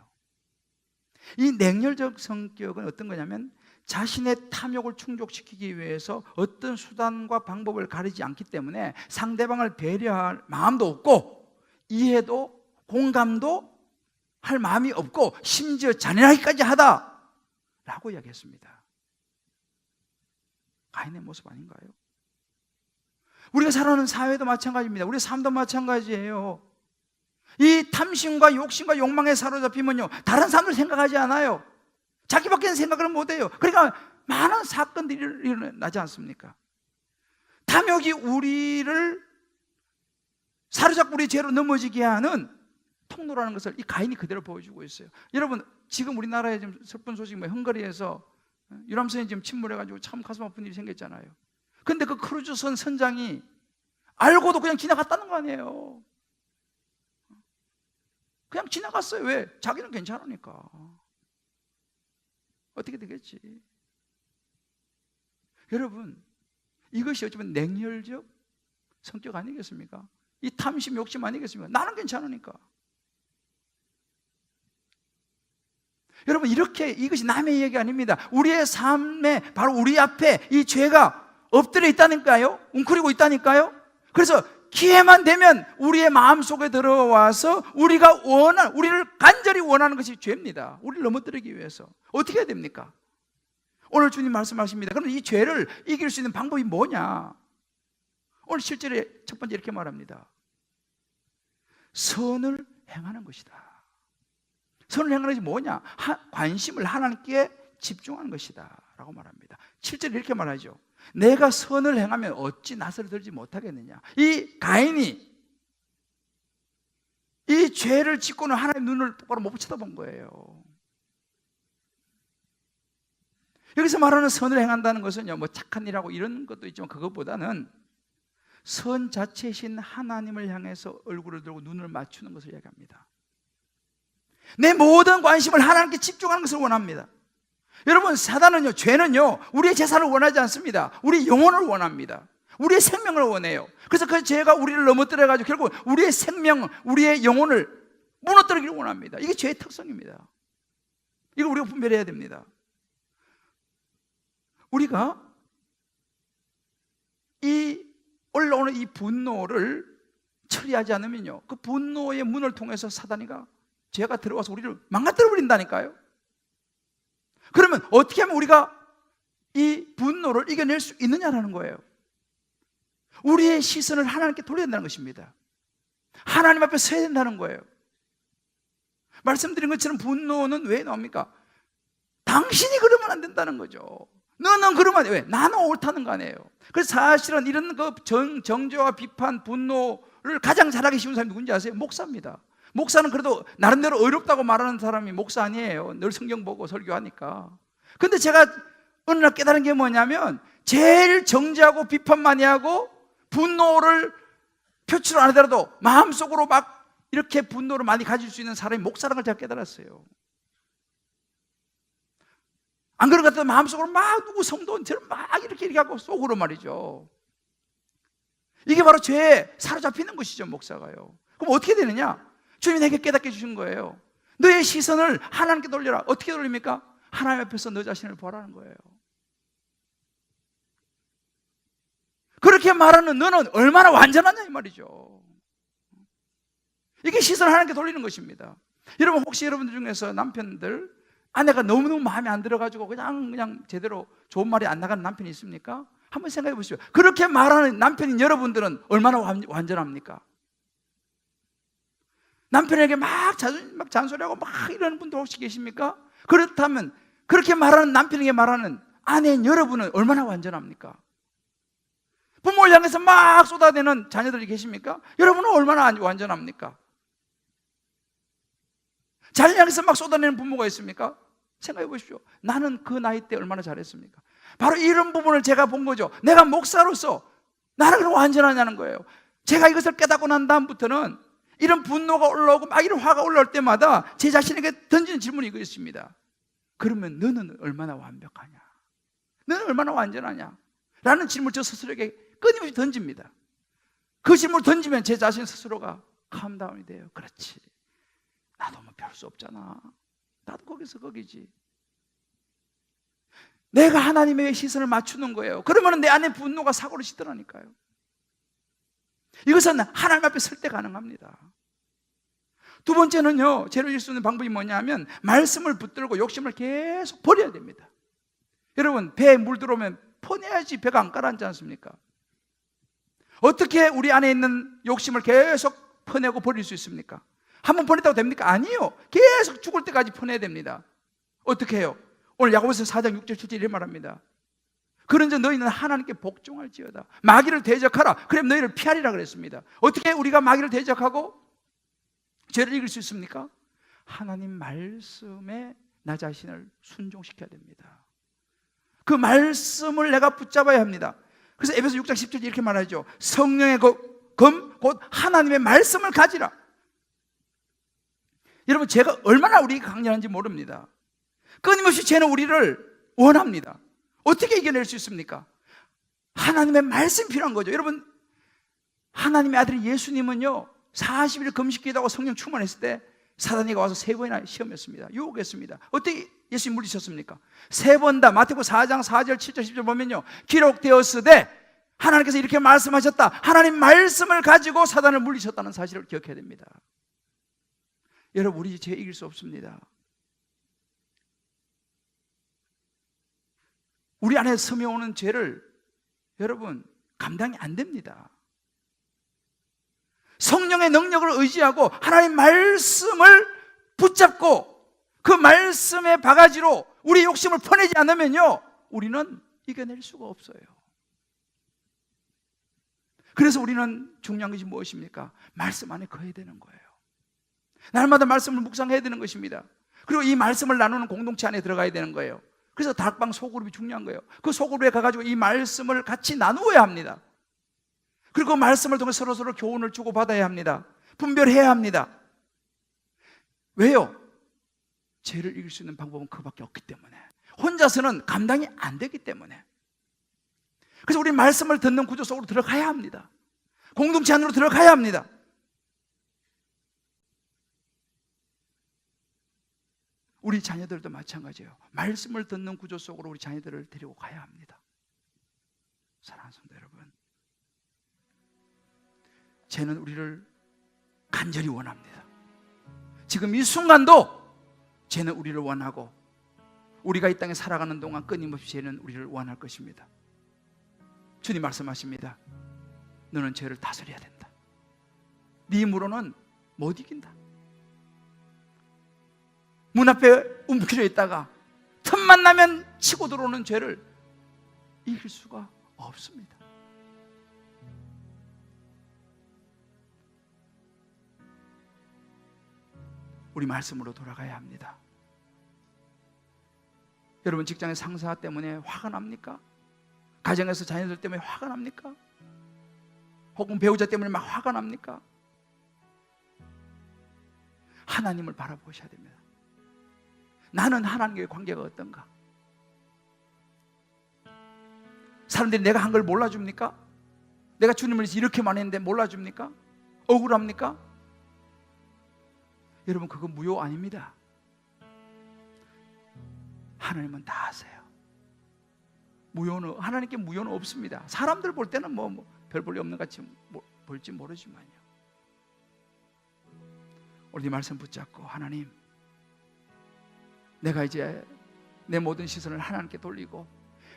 이 냉혈적 성격은 어떤 거냐면 자신의 탐욕을 충족시키기 위해서 어떤 수단과 방법을 가리지 않기 때문에 상대방을 배려할 마음도 없고 이해도 공감도 할 마음이 없고 심지어 잔인하기까지 하다라고 이야기했습니다. 가인의 모습 아닌가요? 우리가 살아가는 사회도 마찬가지입니다. 우리 삶도 마찬가지예요. 이 탐심과 욕심과 욕망에 사로잡히면요, 다른 사람들 생각하지 않아요. 자기밖에는 생각을 못해요. 그러니까 많은 사건들이 일어나지 않습니까? 탐욕이 우리를 사로잡고 우리 죄로 넘어지게 하는 통로라는 것을 이 가인이 그대로 보여주고 있어요. 여러분, 지금 우리나라에 좀 슬픈 소식, 헝가리에서 유람선이 지금 침몰해가지고 참 가슴 아픈 일이 생겼잖아요. 근데 그 크루즈선 선장이 알고도 그냥 지나갔다는 거 아니에요. 그냥 지나갔어요. 왜? 자기는 괜찮으니까. 어떻게 되겠지? 여러분, 이것이 어쩌면 냉혈적 성격 아니겠습니까? 이 탐심, 욕심 아니겠습니까? 나는 괜찮으니까. 여러분, 이렇게 이것이 남의 얘기 아닙니다. 우리의 삶에 바로 우리 앞에 이 죄가 엎드려 있다니까요. 웅크리고 있다니까요. 그래서 기회만 되면 우리의 마음속에 들어와서 우리를 간절히 원하는 것이 죄입니다. 우리를 넘어뜨리기 위해서 어떻게 해야 됩니까? 오늘 주님 말씀하십니다. 그럼 이 죄를 이길 수 있는 방법이 뭐냐? 오늘 실제로 첫 번째 이렇게 말합니다. 선을 행하는 것이다. 선을 행하는 것이 뭐냐? 관심을 하나님께 집중하는 것이다 라고 말합니다. 실제로 이렇게 말하죠. 내가 선을 행하면 어찌 낯을 들지 못하겠느냐. 이 가인이 이 죄를 짓고는 하나님 눈을 똑바로 못 쳐다본 거예요. 여기서 말하는 선을 행한다는 것은요, 착한 일하고 이런 것도 있지만 그것보다는 선 자체이신 하나님을 향해서 얼굴을 들고 눈을 맞추는 것을 이야기합니다. 내 모든 관심을 하나님께 집중하는 것을 원합니다. 여러분, 사단은요, 죄는요, 우리의 재산을 원하지 않습니다. 우리 영혼을 원합니다. 우리의 생명을 원해요. 그래서 그 죄가 우리를 넘어뜨려가지고 결국 우리의 생명, 우리의 영혼을 무너뜨리기를 원합니다. 이게 죄의 특성입니다. 이걸 우리가 분별해야 됩니다. 우리가 이 올라오는 이 분노를 처리하지 않으면요, 그 분노의 문을 통해서 사단이가 죄가 들어와서 우리를 망가뜨려 버린다니까요. 그러면 어떻게 하면 우리가 이 분노를 이겨낼 수 있느냐라는 거예요. 우리의 시선을 하나님께 돌려야 된다는 것입니다. 하나님 앞에 서야 된다는 거예요. 말씀드린 것처럼 분노는 왜 나옵니까? 당신이 그러면 안 된다는 거죠. 너는 그러면 안 돼. 왜? 나는 옳다는 거 아니에요. 그래서 사실은 이런 정죄와 비판, 분노를 가장 잘하기 쉬운 사람이 누군지 아세요? 목사입니다. 목사는 그래도 나름대로 어렵다고 말하는 사람이 목사 아니에요. 늘 성경 보고 설교하니까. 근데 제가 어느 날 깨달은 게 뭐냐면, 제일 정죄하고 비판 많이 하고 분노를 표출 안 하더라도 마음속으로 막 이렇게 분노를 많이 가질 수 있는 사람이 목사라는 걸 제가 깨달았어요. 안 그런 것 같아도 마음속으로 막 누구 성도한테는 막 이렇게 하고 속으로 말이죠. 이게 바로 죄에 사로잡히는 것이죠, 목사가요. 그럼 어떻게 되느냐? 주님이 내게 깨닫게 해주신 거예요. 너의 시선을 하나님께 돌려라. 어떻게 돌립니까? 하나님 앞에서 너 자신을 보라는 거예요. 그렇게 말하는 너는 얼마나 완전하냐 이 말이죠. 이게 시선을 하나님께 돌리는 것입니다. 여러분, 혹시 여러분들 중에서 남편들, 아내가 너무너무 마음에 안 들어가지고 그냥 제대로 좋은 말이 안 나가는 남편이 있습니까? 한번 생각해 보십시오. 그렇게 말하는 남편인 여러분들은 얼마나 완전합니까? 남편에게 막 잔소리하고 막 이러는 분들 혹시 계십니까? 그렇다면 그렇게 말하는 남편에게 말하는 아내인 여러분은 얼마나 완전합니까? 부모를 향해서 막 쏟아내는 자녀들이 계십니까? 여러분은 얼마나 완전합니까? 자녀를 향해서 막 쏟아내는 부모가 있습니까? 생각해 보십시오. 나는 그 나이 때 얼마나 잘했습니까? 바로 이런 부분을 제가 본 거죠. 내가 목사로서 나는 그럼 완전하냐는 거예요. 제가 이것을 깨닫고 난 다음부터는 이런 분노가 올라오고 막 이런 화가 올라올 때마다 제 자신에게 던지는 질문이 이거였습니다. 그러면 너는 얼마나 완벽하냐? 너는 얼마나 완전하냐? 라는 질문을 저 스스로에게 끊임없이 던집니다. 그 질문을 던지면 제 자신 스스로가 캄다운이 돼요. 그렇지, 나도 뭐 별 수 없잖아. 나도 거기서 거기지. 내가 하나님의 시선을 맞추는 거예요. 그러면 내 안에 분노가 사고를 치더라니까요. 이것은 하나님 앞에 설 때 가능합니다. 두 번째는요, 죄를 이길 수 있는 방법이 뭐냐면 말씀을 붙들고 욕심을 계속 버려야 됩니다. 여러분, 배에 물 들어오면 퍼내야지 배가 안 가라앉지 않습니까? 어떻게 우리 안에 있는 욕심을 계속 퍼내고 버릴 수 있습니까? 한번 퍼냈다고 됩니까? 아니요. 계속 죽을 때까지 퍼내야 됩니다. 어떻게 해요? 오늘 야고보서 4장 6절 7절 이렇게 말합니다. 그런즉 너희는 하나님께 복종할지어다. 마귀를 대적하라. 그럼 너희를 피하리라 그랬습니다. 어떻게 우리가 마귀를 대적하고 죄를 이길 수 있습니까? 하나님 말씀에 나 자신을 순종시켜야 됩니다. 그 말씀을 내가 붙잡아야 합니다. 그래서 에베소 6장 10절 이렇게 말하죠. 성령의 검 곧 하나님의 말씀을 가지라. 여러분, 제가 얼마나 우리가 강렬한지 모릅니다. 끊임없이 죄는 우리를 원합니다. 어떻게 이겨낼 수 있습니까? 하나님의 말씀이 필요한 거죠. 여러분, 하나님의 아들 예수님은요 40일 금식기도하고 성령 충만했을 때 사단이가 와서 3번이나 시험했습니다. 유혹했습니다. 어떻게 예수님 물리쳤습니까? 3번 다. 마태복음 4장 4절 7절 10절 보면요, 기록되었으되 하나님께서 이렇게 말씀하셨다. 하나님 말씀을 가지고 사단을 물리쳤다는 사실을 기억해야 됩니다. 여러분, 우리 죄 이길 수 없습니다. 우리 안에 스며오는 죄를 여러분 감당이 안 됩니다. 성령의 능력을 의지하고 하나님 말씀을 붙잡고 그 말씀의 바가지로 우리 욕심을 퍼내지 않으면요 우리는 이겨낼 수가 없어요. 그래서 우리는 중요한 것이 무엇입니까? 말씀 안에 거해야 되는 거예요. 날마다 말씀을 묵상해야 되는 것입니다. 그리고 이 말씀을 나누는 공동체 안에 들어가야 되는 거예요. 그래서 다락방 소그룹이 중요한 거예요. 그 소그룹에 가가지고 이 말씀을 같이 나누어야 합니다. 그리고 그 말씀을 통해 서로서로 교훈을 주고받아야 합니다. 분별해야 합니다. 왜요? 죄를 이길 수 있는 방법은 그밖에 없기 때문에, 혼자서는 감당이 안 되기 때문에. 그래서 우리 말씀을 듣는 구조 속으로 들어가야 합니다. 공동체 안으로 들어가야 합니다. 우리 자녀들도 마찬가지예요. 말씀을 듣는 구조 속으로 우리 자녀들을 데리고 가야 합니다. 사랑하는 성도 여러분, 죄는 우리를 간절히 원합니다. 지금 이 순간도 죄는 우리를 원하고 우리가 이 땅에 살아가는 동안 끊임없이 죄는 우리를 원할 것입니다. 주님 말씀하십니다. 너는 죄를 다스려야 된다. 네 힘으로는 못 이긴다. 문 앞에 움켜져 있다가 틈만 나면 치고 들어오는 죄를 이길 수가 없습니다. 우리 말씀으로 돌아가야 합니다. 여러분, 직장의 상사 때문에 화가 납니까? 가정에서 자녀들 때문에 화가 납니까? 혹은 배우자 때문에 막 화가 납니까? 하나님을 바라보셔야 됩니다. 나는 하나님과의 관계가 어떤가? 사람들이 내가 한 걸 몰라줍니까? 내가 주님을 위해서 이렇게 많이 했는데 몰라줍니까? 억울합니까? 여러분, 그거 무효 아닙니다. 하나님은 다 아세요. 무효는, 하나님께 무효는 없습니다. 사람들 볼 때는 별 볼 일 없는 같이 볼지 모르지만요. 우리 말씀 붙잡고, 하나님, 내가 이제 내 모든 시선을 하나님께 돌리고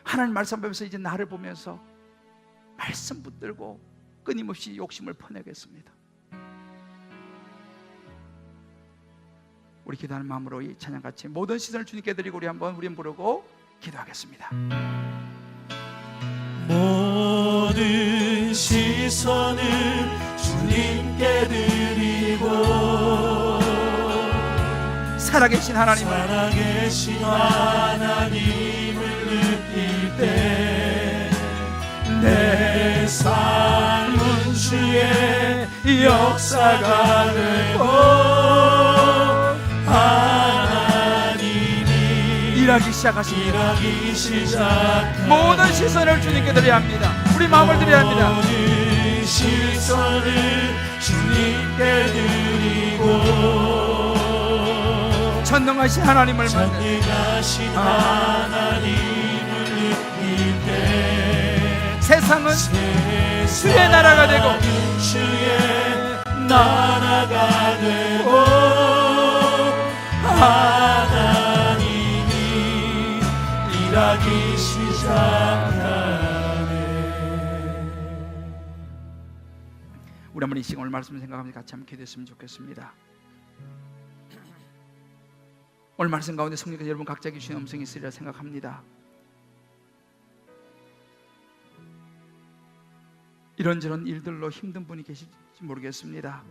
하나님 말씀 보면서 이제 나를 보면서 말씀 붙들고 끊임없이 욕심을 퍼내겠습니다. 우리 기도하는 마음으로 이 찬양같이 모든 시선을 주님께 드리고 우리 부르고 기도하겠습니다. 모든 시선을 주님께 드리고 살아계신 하나님을 느낄 때 내 삶은 주의 역사가 되고 하나님이 일하기 시작하십니다. 모든 시선을 주님께 드려야 합니다. 우리 마음을 드려야 합니다. 모든 시선을 주님께 드리고 전능하신 하나님을 느낄 때 세상은 주의 나라가 되고 하나님이 일하기 시작하네. 우리 한번 이 시간 오늘 말씀을 생각하면서 같이 한번 기도했으면 좋겠습니다. 오늘 말씀 가운데 성령께서 여러분 각자에게 주신 음성이 있으리라 생각합니다. 이런저런 일들로 힘든 분이 계실지 모르겠습니다.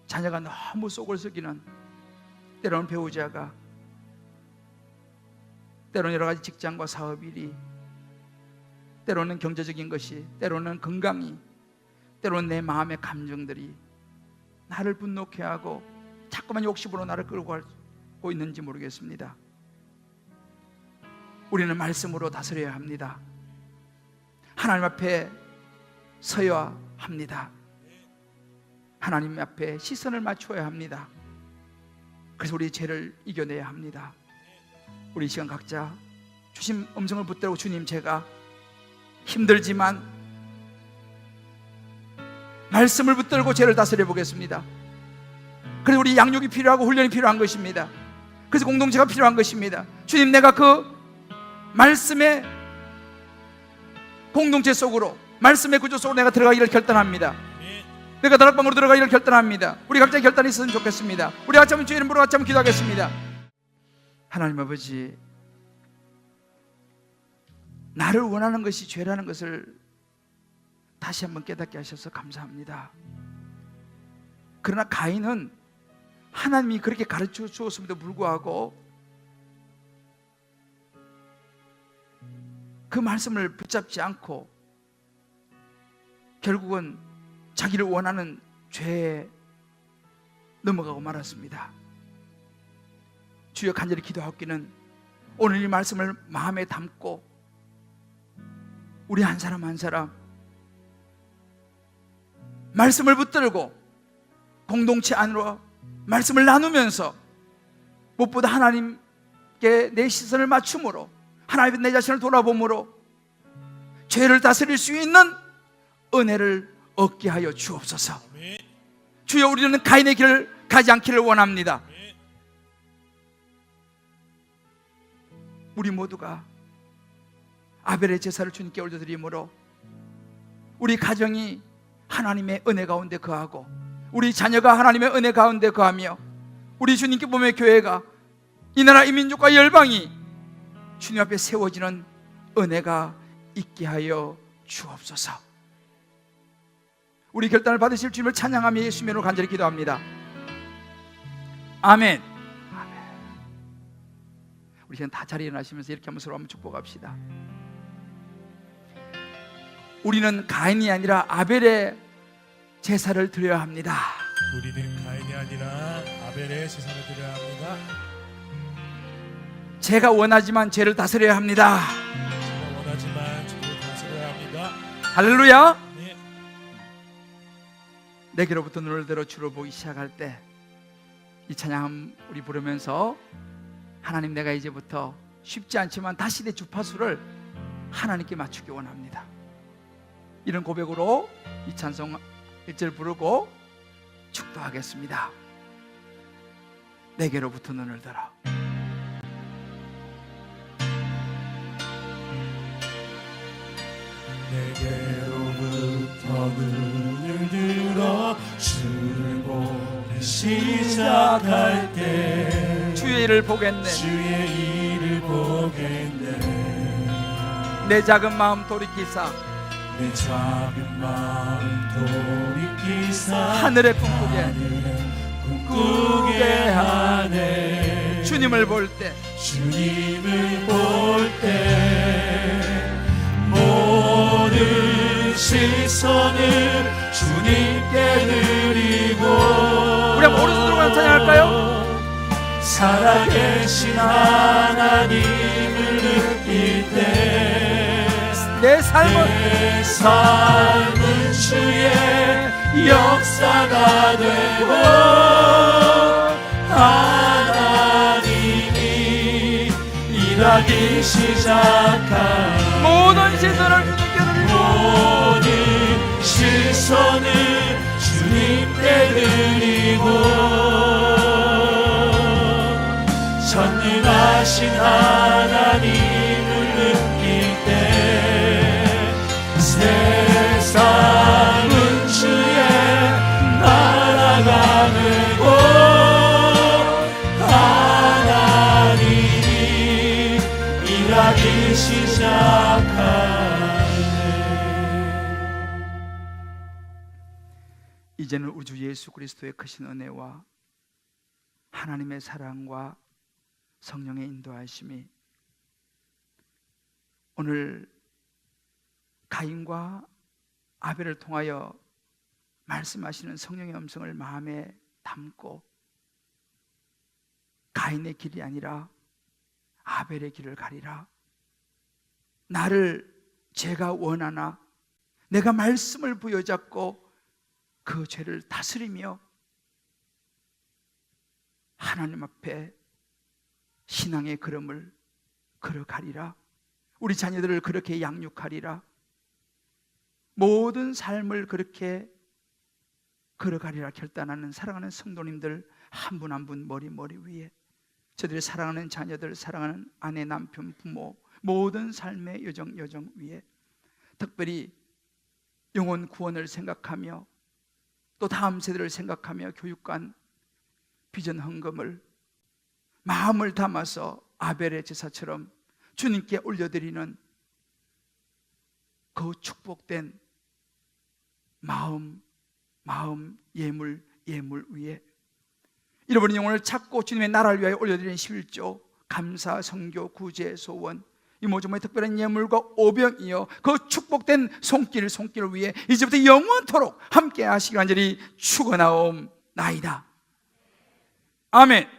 자녀가 너무 속을 썩이는, 때로는 배우자가, 때로는 여러 가지 직장과 사업 일이, 때로는 경제적인 것이, 때로는 건강이, 때로는 내 마음의 감정들이 나를 분노케 하고 자꾸만 욕심으로 나를 끌고 가고 있는지 모르겠습니다. 우리는 말씀으로 다스려야 합니다. 하나님 앞에 서야 합니다. 하나님 앞에 시선을 맞춰야 합니다. 그래서 우리 죄를 이겨내야 합니다. 우리 이 시간 각자 주신 음성을 붙들고 주님, 제가 힘들지만 말씀을 붙들고 죄를 다스려 보겠습니다. 그래서 우리 양육이 필요하고 훈련이 필요한 것입니다. 그래서 공동체가 필요한 것입니다. 주님, 내가 그 말씀의 공동체 속으로, 말씀의 구조 속으로 내가 들어가기를 결단합니다. 내가 다락방으로 들어가기를 결단합니다. 우리 각자의 결단이 있었으면 좋겠습니다. 우리 같이 한번 주의 이름으로 같이 한번 기도하겠습니다. 하나님 아버지, 나를 원하는 것이 죄라는 것을 다시 한번 깨닫게 하셔서 감사합니다. 그러나 가인은 하나님이 그렇게 가르쳐 주었음에도 불구하고 그 말씀을 붙잡지 않고 결국은 자기를 원하는 죄에 넘어가고 말았습니다. 주여, 간절히 기도하옵기는 오늘 이 말씀을 마음에 담고 우리 한 사람 한 사람 말씀을 붙들고 공동체 안으로 말씀을 나누면서 무엇보다 하나님께 내 시선을 맞춤으로, 하나님께 내 자신을 돌아봄으로 죄를 다스릴 수 있는 은혜를 얻게 하여 주옵소서. 주여, 우리는 가인의 길을 가지 않기를 원합니다. 우리 모두가 아벨의 제사를 주님께 올려드림으로 우리 가정이 하나님의 은혜 가운데 거하고, 우리 자녀가 하나님의 은혜 가운데 거하며, 우리 주님께 보면 교회가, 이 나라 이 민족과 열방이 주님 앞에 세워지는 은혜가 있게 하여 주옵소서. 우리 결단을 받으실 주님을 찬양하며 예수님의 이름으로 간절히 기도합니다. 아멘. 아멘. 우리 지금 다 자리에 일어나시면서 이렇게 한번 서로 한번 축복합시다. 우리는 가인이 아니라 아벨의 제사를 드려야 합니다. 우리는 가인이 아니라 아벨의 제사를 드려야 합니다. 제가 원하지만 죄를 다스려야 합니다. 제가 원하지만 죄를 다스려야 합니다. 할렐루야. 네. 내게로부터 눈을 들어 주를 보기 시작할 때 이 찬양 우리 부르면서, 하나님, 내가 이제부터 쉽지 않지만 다시 내 주파수를 하나님께 맞추기 원합니다. 이런 고백으로 이 찬송 1절 부르고 축도하겠습니다. 내게로부터 눈을 들어 내게로부터 눈을 들어 주를 보기 시작할 때 주의 일을 보겠네. 주의 일을 보겠네. 내 작은 마음 돌이키사 내 작은 마음 돌이키사 하늘에 꿈꾸게 꿈꾸게 하네. 주님을 볼 때 주님을 볼 때 모든 시선을 주님께 드리고 우리 한번 오른손으로 찬양할까요? 살아계신 하나님을 느낄 때 내 삶은 내 삶은 주의 역사가 되고 하나님이 일하기 시작한 모든 시선을 주님께 드리고 모든 시선을 주님께 드리고 전능하신 하나님을 느낄 때 세상은 주의 나라가 되고 하나님이 일하기 시작하네. 이제는 우리 주 예수 그리스도의 크신 은혜와 하나님의 사랑과 성령의 인도하심이 오늘 가인과 아벨을 통하여 말씀하시는 성령의 음성을 마음에 담고 가인의 길이 아니라 아벨의 길을 가리라. 나를 제가 원하나 내가 말씀을 부여잡고 그 죄를 다스리며 하나님 앞에 신앙의 걸음을 걸어가리라. 우리 자녀들을 그렇게 양육하리라. 모든 삶을 그렇게 걸어가리라 결단하는 사랑하는 성도님들 한 분 한 분 머리 위에 저들의 사랑하는 자녀들, 사랑하는 아내, 남편, 부모 모든 삶의 여정 위에 특별히 영혼 구원을 생각하며 또 다음 세대를 생각하며 교육관 비전 헌금을 마음을 담아서 아벨의 제사처럼 주님께 올려드리는 그 축복된 마음 예물 위에 잃어버린 영혼을 찾고 주님의 나라를 위하여 올려드리는 11조 감사, 선교, 구제, 소원 이 모종의 특별한 예물과 오병이여 그 축복된 손길을 위해 이제부터 영원토록 함께 하시기 간절히 축원하옵나이다. 아멘.